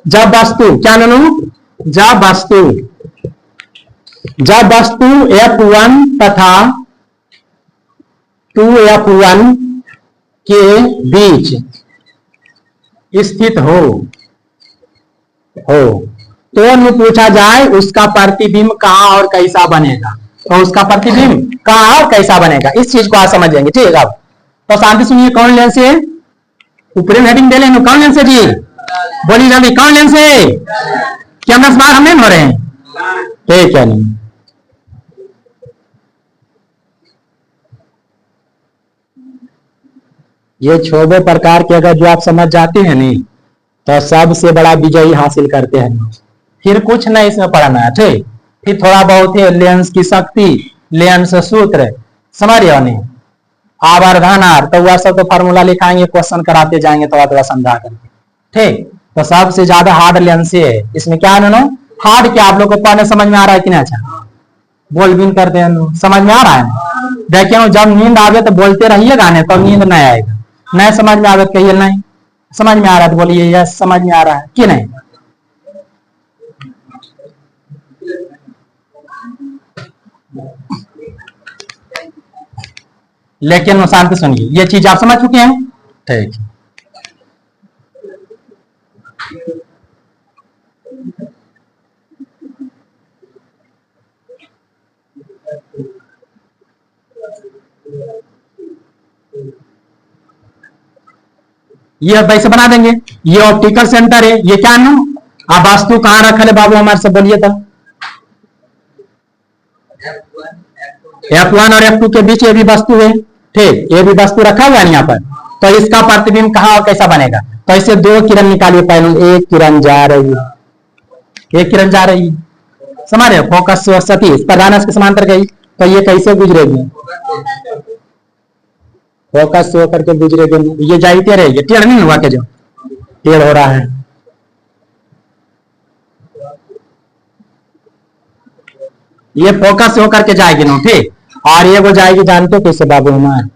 जब वस्तु क्या ननू, जब वस्तु F1 तथा 2F1 के बीच स्थित हो तो पूछा जाए उसका प्रतिबिंब कहां और कैसा बनेगा। तो उसका प्रतिबिंब कहां और कैसा बनेगा, इस चीज को आप समझेंगे, ठीक है। अब तो शांति सुनिए, कौन लेंस है? ऊपरी हेडिंग दे लेंगे, कौन लेंस है जी? बोलिए जल्दी, कौन लेंस है? क्या हम 10 बार हम नहीं हो रहे हैं? ठीक है, नहीं ये 6 प्रकार के अगर जो आप समझ जाते हैं नहीं तो सबसे बड़ा विजयी हासिल करते हैं। फिर कुछ नहीं इसमें पढ़ना है, ठीक। फिर थोड़ा बहुत है लेंस की शक्ति, लेंस सूत्र, समझ रहे हो नहीं? आवर्धन आर, तो वह सब तो फार्मूला लिखाएंगे, क्वेश्चन कराते जाएंगे थोड़ा समझा करके, ठीक। तो सबसे ज्यादा हार्ड लेंस है। इसमें क्या है हार्ड, क्या आप लोग को पढ़ने समझ में आ रहा है कि नहीं? अच्छा, बोल बिन करते हैं, समझ में आ रहा है? देखिए जब नींद आवे तो बोलते रहिएगा, नहीं तो नींद नहीं आएगा। नहीं समझ में आवे कहिए नहीं समझ में आ रहा है, तो बोलिए यस समझ में आ रहा है कि नहीं। लेकिन शांति सुनिए, ये चीज आप समझ चुके हैं, ठीक। ये वैसे बना देंगे। ये ऑप्टिकल सेंटर है, ये क्या है? आप वास्तु कहां रखा है बाबू, हमारे से बोलिए तो। F1 और F2 के बीच ये भी वस्तु है, ठीक, ये भी वस्तु रखा हुआ है यहाँ पर। तो इसका प्रतिबिंब कहां और कैसा बनेगा? तो इसे 2 किरण निकालिए पहले। एक किरण जा रही है, एक किरण जा रही है, समझ रहे? फोकस से सतीश प्रधान के समांतर गई, तो ये कैसे गुजरेगी? फोकस से होकर के गुजरेगी, ये जाते रहेगी। टेढ़ नहीं हुआ के जो टेढ़ हो रहा है, ये फोकस से होकर के जाएगी ना, ठीक। और ये वो जाएगी, जानते हो कैसे बाबू हमारे?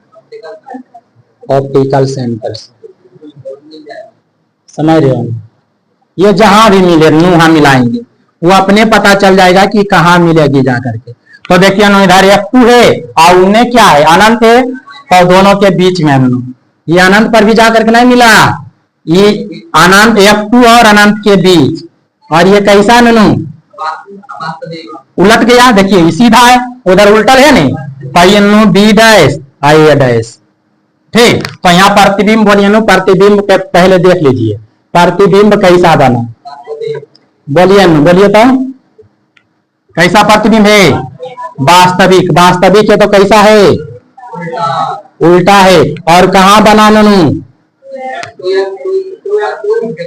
ऑप्टिकल सेंटर से, समझ रहे हो? ये जहां भी मिले मुंह मिलाएंगे, वो अपने पता चल जाएगा कि कहां मिलेगी जा करके। तो देखिए इधर F2 है और उन्हें क्या है, अनंत है, तो दोनों के बीच में ये अनंत पर भी जाकर के नहीं मिला, ये अनंत F2 और अनंत के बीच। और ये कैसा ननू उलट गया, देखिए सीधा है, उधर उल्टल है नहीं, तो ये no B dash I dash, ठीक। तो यहाँ प्रतिबिंब बोलिए नो, प्रतिबिंब के पहले देख लीजिए प्रतिबिंब कैसा बना, बोलिए नो, बोलिए तो कैसा प्रतिबिंब है? वास्तविक, वास्तविक है तो कैसा है? उल्टा है। और कहां बना ननू?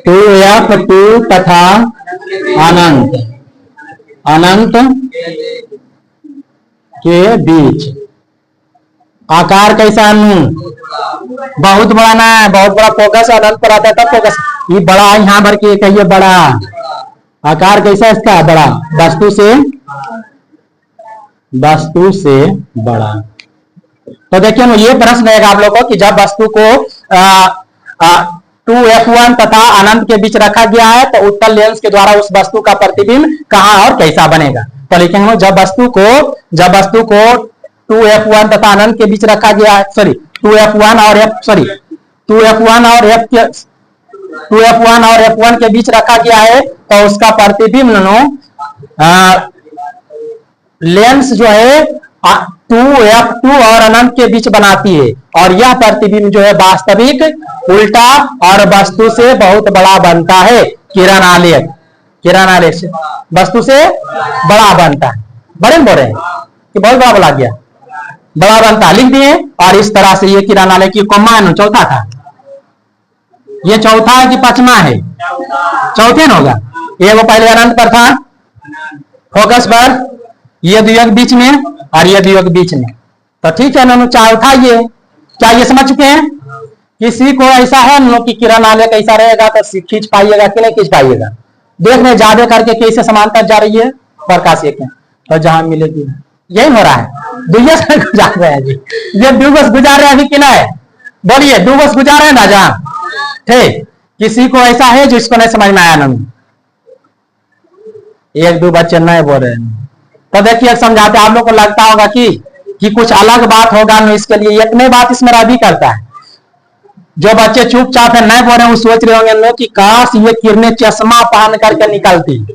2F2 तथा अनंत, अनंत के बीच, आकार कैसा है? बहुत बड़ा ना है, बहुत बड़ा फोकस अनंत पर आता है तब फोकस। ये बड़ा है यहाँ भर के कहिए बड़ा। आकार कैसा इसका? बड़ा, वस्तु से बड़ा। तो देखिए ये प्रश्न रहेगा आप लोगों को कि जब वस्तु को 2f1 तथा अनंत के बीच रखा गया है तो उत्तल लेंस के द्वारा उस वस्तु का प्रतिबिंब कहां और कैसा बनेगा। तो लिखेंगे जब वस्तु को 2f1 तथा अनंत के बीच रखा गया है, सॉरी 2f1 और f1 के बीच रखा गया है तो उसका प्रतिबिंब लेंस जो है 2f2 और अनंत के बीच बनाती है और यह प्रतिबिंब जो है वास्तविक उल्टा और वस्तु से बहुत बड़ा बनता है। किरण आलेख से वस्तु से बड़ा बनता है। बड़े बोल रहे हैं कि बहुत बड़ा बोला गया, बड़ा बनता लिख दिए। और इस तरह से ये किरण आलेख की कॉमन चौथा था, ये चौथा है कि पांचवा है? चौथे न होगा। ये वो पहले अनंत पर था फोकस पर, ये द्वियोग बीच में और ये द्वियोग बीच में। तो ठीक है ना, चौथा ये। क्या ये समझ चुके हैं? किसी को ऐसा है ना कि किरण आलेख कैसा रहेगा तो खींच पाइएगा कि नहीं खींच पाइएगा। देख रहे ज्यादा करके कैसे समांतर जा रही है प्रकाश एक है तो जहां मिलेगी यही हो रहा है। दुइया से गुजार रहे हैं जी, ये दुबस गुजार रहे हैं अभी कि नहीं? बोलिए दुबस गुजार रहे हैं ना जहां। ठीक, किसी को ऐसा है जिसको नहीं समझ में आया ना, एक दो बच्चे नहीं बोल रहे हैं तो देखिए समझाते। आप लोग को लगता होगा कि कुछ अलग बात होगा ना, इसके लिए इतने बात इसमें रवि करता है। जो बच्चे चुपचाप है नहीं बोल रहे हैं वो सोच रहे होंगे लोग कि काश ये किरणें चश्मा पहन करके निकलती।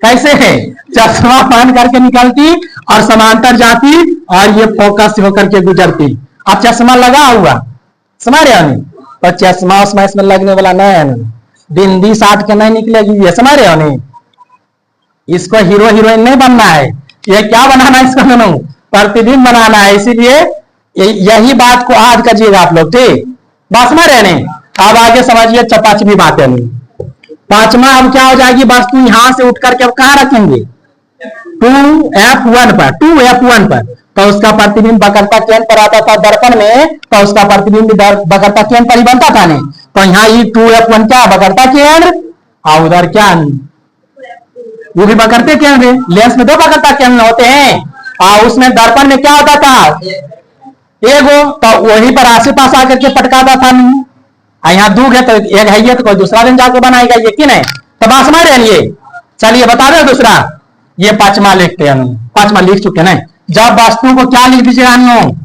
कैसे है? चश्मा पहन करके निकलती और समांतर जाती और ये फोकस होकर के गुजरती। अब चश्मा लगा हुआ समझ रहे हो? और चश्मा उसमें इसमें लगने वाला नहीं है, बिंदी साट के नहीं निकलेगी। ये समझ रहे हो? इसको हीरो हीरोइन नहीं बनना है, ये क्या बनाना है इसको? प्रतिबिंब बनाना है। इसीलिए यही बात को आज करिएगा आप लोग। ठीक, बात समझ रहे नहीं? अब आगे समझिए पांचवी बात है। पांचवा अब क्या हो जाएगी? वस्तु यहां से उठ करके अब कहां रखेंगे? 2f1 पर तो उसका प्रतिबिंब वक्रता केंद्र पर आता था दर्पण में, तो उसका प्रतिबिंब वक्रता केंद्र पर ही बनता था नहीं। तो यहाँ ये 2f1 क्या वक्रता केंद्र और उधर क्या वो भी वक्रता केंद्र। लेंस में दो वक्रता केंद्र होते हैं और उसमें दर्पण में क्या होता था? एगो, तो वही पर आसे पास आकर के पटकाता था। यहाँ दूर है तो एक है ये तो कोई दूसरा दिन जाकर बनाएगा ये कि नहीं? तो बात समझ रहे हैं? चलिए बता दो दूसरा। ये पांचवा लिखते हैं, पांचवा लिख चुके हैं। जब वस्तु को क्या लिख दीजिएगा हम लोग,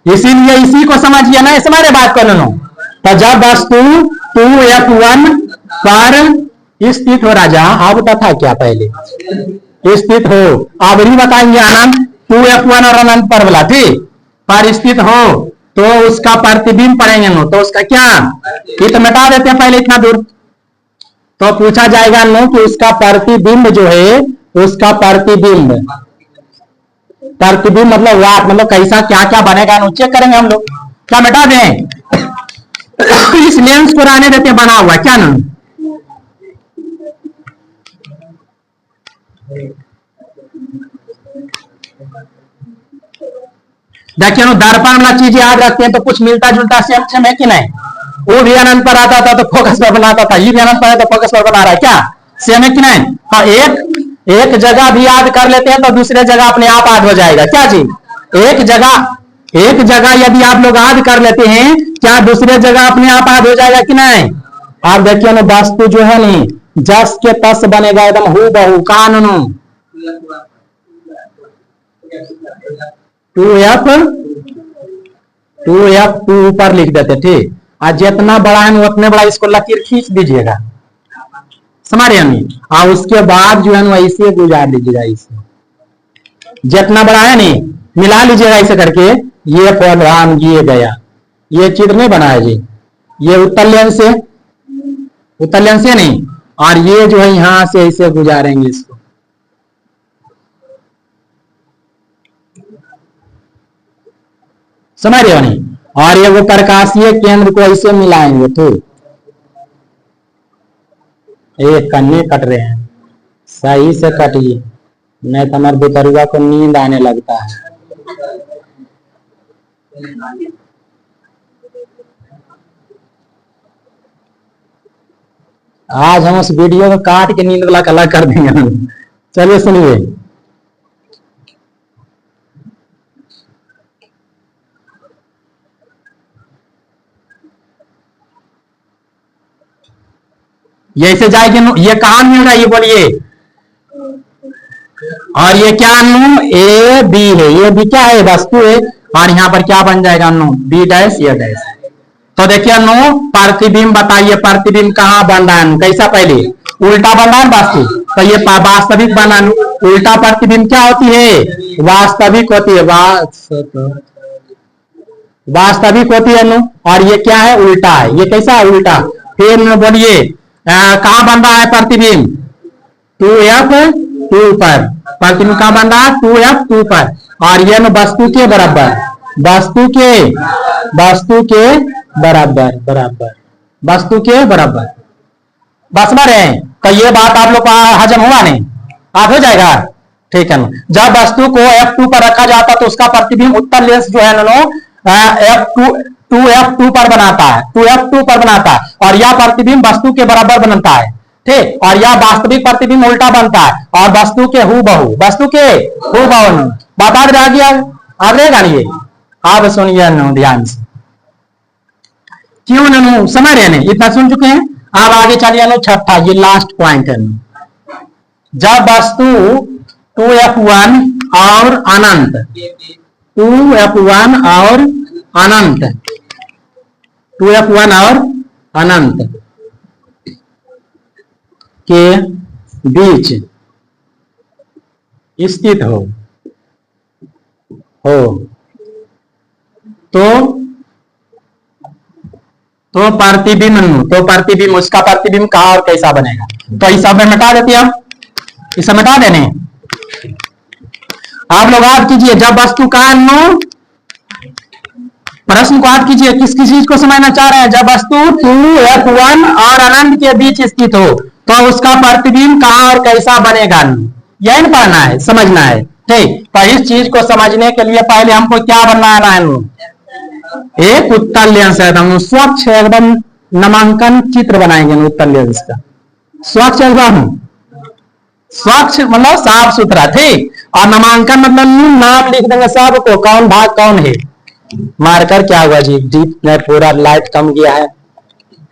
इसीलिए इसी को समझिए ना, समझ रहे बात कर लो। तो जब वस्तु 2f1 पर स्थित हो राजा, अब तथा क्या पहले स्थित हो, अब ही बताएंगे अनंत 2f1 और अनंत पर बोला ठीक पर स्थित हो तो उसका प्रतिबिंब पढ़ेंगे नो, तो उसका क्या ये तो मिटा देते हैं पहले इतना दूर। तो पूछा जाएगा नो कि उसका प्रतिबिंब जो है, उसका प्रतिबिंब मतलब वाट मतलब कैसा क्या क्या बनेगा नो चेक करेंगे हम लोग। क्या मिटा दें? इस लेंस को रहने देते बना हुआ क्या ना, देखिए ना दर्पण वाला चीज याद रखते हैं तो कुछ मिलता जुलता सेम है कि नहीं? वो भी अनंत पर आता था तो फोकस पर बनाता था, ये भी अनंत पर है तो फोकस पर बना रहा है, क्या सेम है कि नहीं? हाँ, एक जगह भी याद कर लेते हैं तो दूसरे जगह अपने आप याद हो जाएगा। क्या चीज? एक जगह यदि आप लोग याद कर लेते हैं क्या दूसरे जगह अपने आप याद हो जाएगा कि नहीं? आप देखिए ना वस्तु जो है नहीं जस के तस बनेगा एकदम हु बहू कानून 2f2 ऊपर लिख देते ठीक। आज जितना बड़ा है उतने बड़ा इसको लकीर खींच दीजिएगा, समझ रहे हैं? और उसके बाद जो है ना ऐसे गुजार लीजिएगा, इसे जितना बड़ा है नहीं मिला लीजिएगा ऐसे करके। ये फॉर्म ये गया, ये चित्र नहीं बनाया जी, ये उत्तल लेंस से नहीं, और ये जो है यहां से ऐसे गुजारेंगे इसको। समझ रहे हो नहीं? और ये वो प्रकाशीय केंद्र को ऐसे मिलाएंगे तो एक कन्ने कट रहे हैं, सही से कटिए। नहीं तो हमारे बेतरुआ को नींद आने लगता है। आज हम उस वीडियो को काट के नींद वाला कलर कर देंगे। चलिए सुनिए। ये ऐसे जाएगी, ये कहां नहीं होगा, ये बोलिए। और ये क्या नु ए बी है, ये भी क्या है, वस्तु है। और यहाँ पर क्या बन जाएगा नु बी डैश ये डैश। तो देखिए नु प्रतिबिंब बताइए, प्रतिबिंब कहाँ बन रहा है, कैसा, पहले उल्टा बन रहा है वस्तु, तो ये वास्तविक बना। उल्टा प्रतिबिंब क्या होती है, वास्तविक होती है, वास्तविक होती है नु। और ये क्या है, उल्टा है, ये कैसा है, उल्टा। फिर बोलिए कहाँ बन रहा है प्रतिबिंब, 2f2 पर। प्रतिबिंब कहाँ बन रहा है, 2f2 पर। और ये न वस्तु के बराबर, वस्तु के बराबर, वस्तु के बराबर। बस में रहे, तो ये बात आप लोग हजम हुआ नहीं, आप हो जाएगा, ठीक है। जब वस्तु को f2 पर रखा जाता तो उसका प्रतिबिंब उत्तल लेंस जो है नो f2 पर बनाता है, 2f2 पर बनाता है। और यह प्रतिबिंब वस्तु के बराबर बनता है, ठीक। और यह वास्तविक प्रतिबिंब उल्टा बनता है, और वस्तु के हूबहू, बात आ रहेगा ये। आप सुनिए ध्यान से, क्यों नु समझ रहे हैं, इतना सुन चुके हैं। अब आगे चलिए नो छठा, ये लास्ट पॉइंट है। जब वस्तु 2f1 और अनंत, 2f1 और अनंत, 2f1 और अनंत के बीच स्थित हो तो प्रतिबिंब उसका प्रतिबिंब कहाँ और कैसा बनेगा। तो इस सब में मिटा देते हैं, इसे मिटा देने। आप लोग याद कीजिए, जब वस्तु का नो प्रश्न को याद कीजिए, किस चीज को समझना चाह रहे हैं। जब वस्तु 2f1 और अनंत के बीच स्थित हो तो उसका प्रतिबिंब कहाँ और कैसा बनेगा, यही नहीं पढ़ना है, समझना है, ठीक। तो इस चीज को समझने के लिए पहले हमको क्या बनाना है, एक उत्तल लेंस है, हम स्वच्छ एकदम नामांकन चित्र बनाएंगे उत्तल लेंस का, स्वच्छ एकदम, स्वच्छ मतलब साफ सुथरा, ठीक। और नामांकन मतलब नाम लिख देंगे सबको, कौन भाग कौन है। मारकर क्या हुआ जी, डीप में पूरा लाइट कम गया है,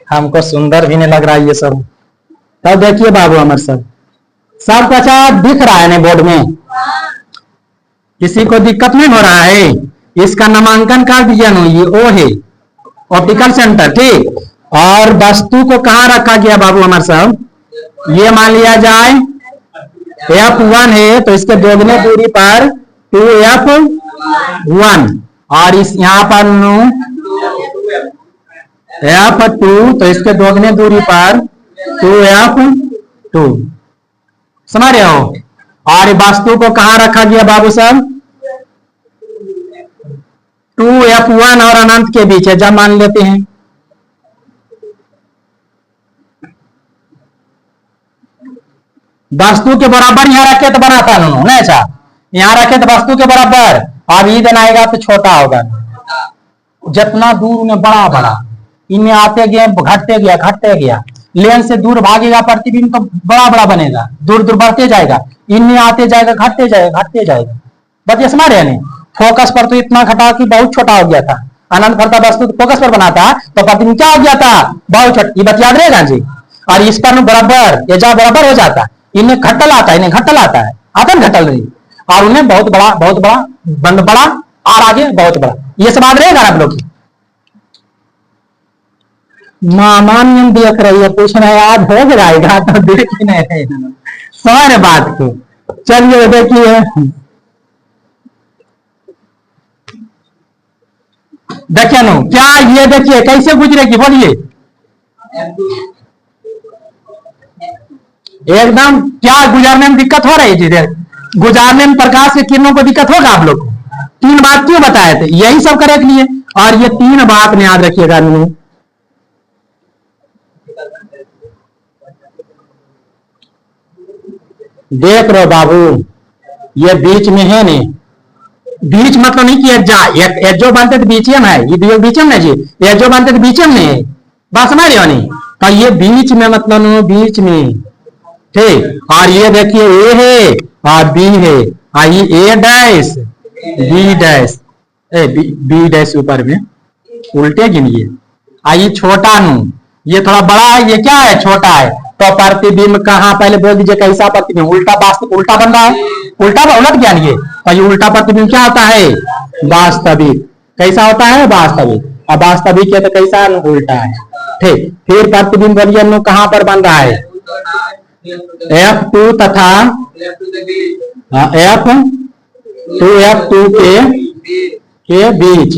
हमको सुंदर भी नहीं लग रहा है ये सब। तब देखिए बाबू अमर सब अच्छा दिख रहा है ना बोर्ड में, किसी को दिक्कत नहीं हो रहा है। इसका नामांकन कर दिया नो, ये ओ है ऑप्टिकल सेंटर, ठीक। और वस्तु को कहाँ रखा गया बाबू हमारे साहब, ये मान लिया जाए f1 है, तो इसके दोगुने दूरी पर 2f1, और इस यहाँ पर f2, तो इसके दोगुने दूरी पर 2f2, समझ रहे हो। और वस्तु को कहाँ रखा गया बाबू साहब, 2f1 और अनंत के बीच है, जब मान लेते हैं वस्तु के बराबर यहाँ रखे तो बनाता नहीं, अच्छा यहाँ रखे तो वस्तु के बराबर। अब ये दिन आएगा तो छोटा होगा, जितना दूर उन्हें बड़ा बड़ा, इनमें आते गए घटते गया, लेंस से दूर भागेगा प्रतिबिंब तो बड़ा बड़ा बनेगा, दूर दूर बढ़ते जाएगा, इनमें आते जाएगा घटते जाएगा। बच्चे समझ रहे हैं, फोकस पर तो इतना घटा कि बहुत छोटा हो गया था। अनंत फलता वस्तु फोकस पर बनाता तो प्रतिबिंब क्या हो गया था, बहुत छोटा। ये बात याद रहेगा जी। और इस पर बराबर या जा बराबर हो जाता, इन्हें घटल आता है, इन्हें घटल आता है, आता ना घटल नहीं, और उन्हें बहुत बड़ा बंद बड़ा और आगे बहुत बड़ा, ये सब याद रहेगा आप लोग। मामान देख रही है, कुछ नहीं याद हो जाएगा तो देख ही नहीं रहे सारे बात को। चलिए देखिए, देखिए नो क्या, ये देखिए कैसे गुजरेगी, बोलिए एकदम। क्या गुजारने में दिक्कत हो रही है, गुजारने में प्रकाश के किरणों को दिक्कत होगा आप लोग। 3 बात क्यों बताए थे, यही सब करे के लिए। और ये 3 बात में याद रखिएगा, देख रहे हो बाबू, ये बीच में है नहीं, बीच मतलब नहीं कि एक जो बनते थे बीच में है, ये बीच में जी, ये जो बनते थे बीच में है, बात समझ रहे हो नहीं, तो ये बीच में मतलब बीच में, ठीक। और ये देखिए ए है और बी है, ये a dash b dash, b dash ऊपर में उल्टे गिनिए, ये छोटा नू, ये थोड़ा बड़ा है, ये क्या है छोटा है, तो प्रतिबिंब कहाँ पहले बोल दीजिए कैसा प्रतिबिंब, उल्टा वास्तविक, उल्टा बन रहा है, उल्टा उलट गया ये, तो ये उल्टा प्रतिबिंब क्या होता है, वास्तविक, कैसा होता है वास्तविक, अब वास्तविक है तो कैसा उल्टा है, ठीक। फिर प्रतिबिंब बोलिए नु कहाँ पर बन रहा है, F2 तथा F2 के बीच,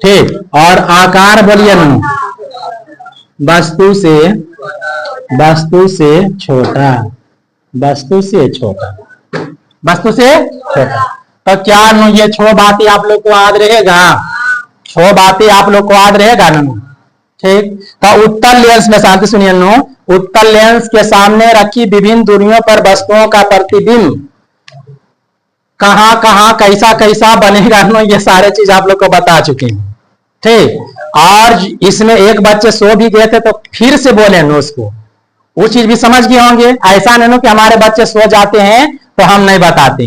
ठीक। और आकार बोलिए नु वस्तु से छोटा, वस्तु से छोटा, वस्तु से छोटा, तो क्या नु ये 6 बातें आप लोग को याद रहेगा, 6 बातें आप लोग को याद रहेगा नु, ठीक। तो उत्तल लेंस में शांति सुनिए नु, उत्तल लेंस के सामने रखी विभिन्न दूरियों पर वस्तुओं का प्रतिबिंब कहाँ कहाँ कैसा कैसा बनेगा नु, ये सारे चीज आप लोग को बता चुके हैं, ठीक। और इसमें एक बच्चे सो भी गए थे तो फिर से बोले नो उसको, वो चीज भी समझ गए होंगे, ऐसा नहीं कि हमारे बच्चे सो जाते हैं तो हम नहीं बताते,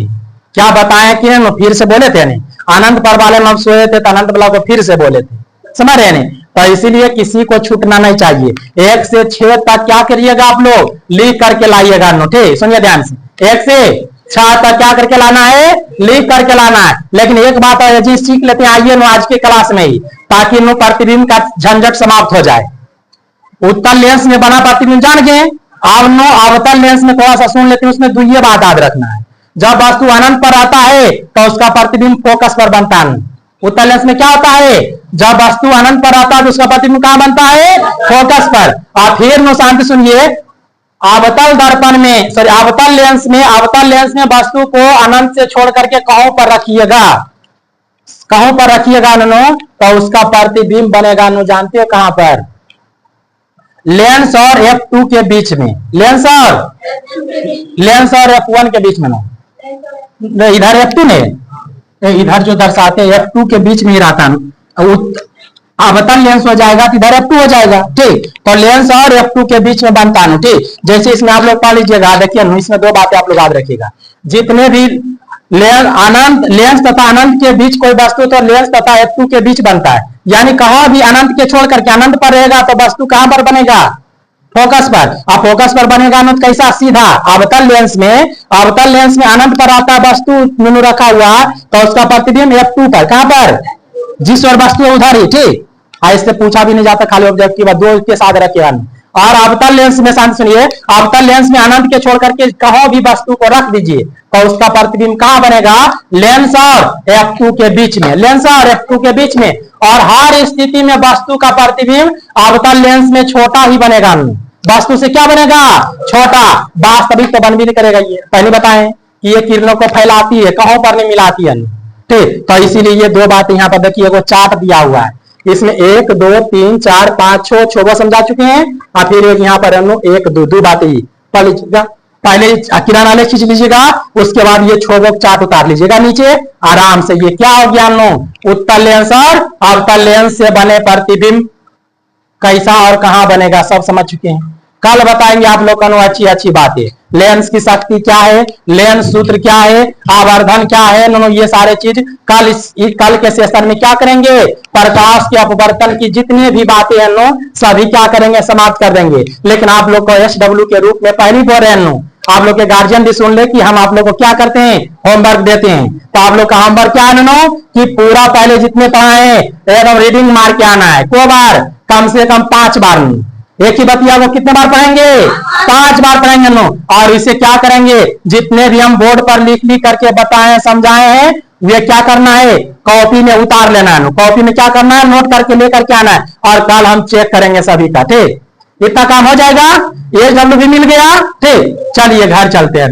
क्या बताएं कि नो फिर से बोले थे नहीं, अनंत पर वाले में सोए थे तो अनंत वाला को फिर से बोले थे, समझ रहे नहीं, तो इसीलिए किसी को छूटना नहीं चाहिए। 1 से 6 तक क्या करिएगा आप लोग, लिख करके लाइएगा नो, ठीक, सुनिए ध्यान से, 1 से 6 तक क्या करके लाना है, लिख करके लाना है। लेकिन एक बात है जी, सीख लेते हैं आइए नो आज के क्लास में ही, ताकि नो प्रतिबिंब का झंझट समाप्त हो जाए। उत्तल लेंस में बना प्रतिबिंब जान गए, अब नो अवतल लेंस में थोड़ा सा सुन लेते हैं, उसमें दुइये बात याद रखना है, जब वस्तु अनंत पर आता है तो उसका प्रतिबिंब फोकस पर बनता है। उत्तल लेंस में क्या होता है, जब वस्तु अनंत पर आता है तो उसका प्रतिबिंब कहां बनता है, फोकस पर। और फिर नो शांति सुनिए, अवतल दर्पण में सॉरी अवतल लेंस में वस्तु को अनंत से छोड़ करके कहों पर रखिएगा, कहों पर रखिएगा नो, तो उसका प्रतिबिंब बनेगा नो, जानते हो कहां पर, लेंस और F2 के बीच में, लेंस और F1 के बीच में ना, इधर F2 ने, इधर जो दर्शाते हैं F2 के बीच में ही रहता है, अवतल लेंस हो जाएगा तो इधर F2 हो जाएगा, ठीक। तो लेंस और F2 के बीच में बनता है, ठीक। जैसे इसमें आप लोग पढ़ लीजिएगा, देखिए इसमें 2 बातें आप लोग याद रखिएगा, जितने भी लेंस तथा अनंत के बीच कोई वस्तु तो लेंस तथा F2 के बीच बनता है, यानी कहाँ भी अनंत के छोड़ करके अनंत पर रहेगा तो वस्तु कहां पर बनेगा, फोकस पर। अब फोकस पर बनेगा नो कैसा, सीधा। अवतल लेंस में अनंत पर आता वस्तु रखा हुआ तो उसका प्रतिबिंब F2 पर, कहां पर, जिस और वस्तु है उधर ही, ठीक। इससे पूछा भी नहीं जाता, खाली ऑब्जेक्ट की बात 2 के साथ रखेगा। और अवतल लेंस में शांत सुनिए, अवतल लेंस में अनंत के छोड़ करके कहीं भी वस्तु को रख दीजिए तो उसका प्रतिबिंब कहां बनेगा, लेंस और F2 के बीच में, लेंस और F2 के बीच में। और हर स्थिति में वस्तु का प्रतिबिंब अवतल लेंस में छोटा ही बनेगा, वस्तु से क्या बनेगा, छोटा, वास्तविक तो बन भी नहीं करेगा। ये पहले बताएं कि ये किरणों को फैलाती है, कहों पर नहीं मिलाती है, ठीक। तो इसीलिए ये 2 बात यहाँ पर देखिए, वो चार्ट दिया हुआ है, इसमें 1 2 3 4 5 6 वो समझा चुके हैं। और फिर एक यहाँ पर हम लोग 1 2 बातें ही पढ़ लीजिएगा, पहले किराना ले खींच लीजिएगा, उसके बाद ये 6 चार्ट उतार लीजिएगा नीचे आराम से। ये क्या हो गया हम लोग, उत्तल लेंस और अवतल लेंस से बने प्रतिबिंब कैसा और कहां बनेगा सब समझ चुके हैं। कल बताएंगे आप लोग को अच्छी अच्छी बातें, लेंस की शक्ति क्या है, लेंस सूत्र क्या है, आवर्धन क्या है, नो ये सारे चीज कल के सेशन में क्या करेंगे, प्रकाश के अपवर्तन की जितनी भी बातें हैं नो सभी क्या करेंगे, समाप्त कर देंगे। लेकिन आप लोग को SW के रूप में पहली बोल रहे हैं नो, आप लोग के गार्जियन भी सुन ले कि हम आप लोग को क्या करते हैं, होमवर्क देते हैं। तो आप लोग का होमवर्क क्या है नो, कि पूरा पहले जितने पढ़ाए एकदम रीडिंग मार के आना है, को बार, कम से कम 5 बार। एक ही बतिया को कितने बार पढ़ेंगे, 5 बार पढ़ेंगे नो। और इसे क्या करेंगे, जितने भी हम बोर्ड पर लिख करके बताए समझाए हैं वे क्या करना है, कॉपी में उतार लेना है, कॉपी में क्या करना है, नोट करके लेकर के आना है। और कल हम चेक करेंगे सभी का, ठीक। इतना काम हो जाएगा, SW भी मिल गया, ठीक। चलिए घर चलते हैं।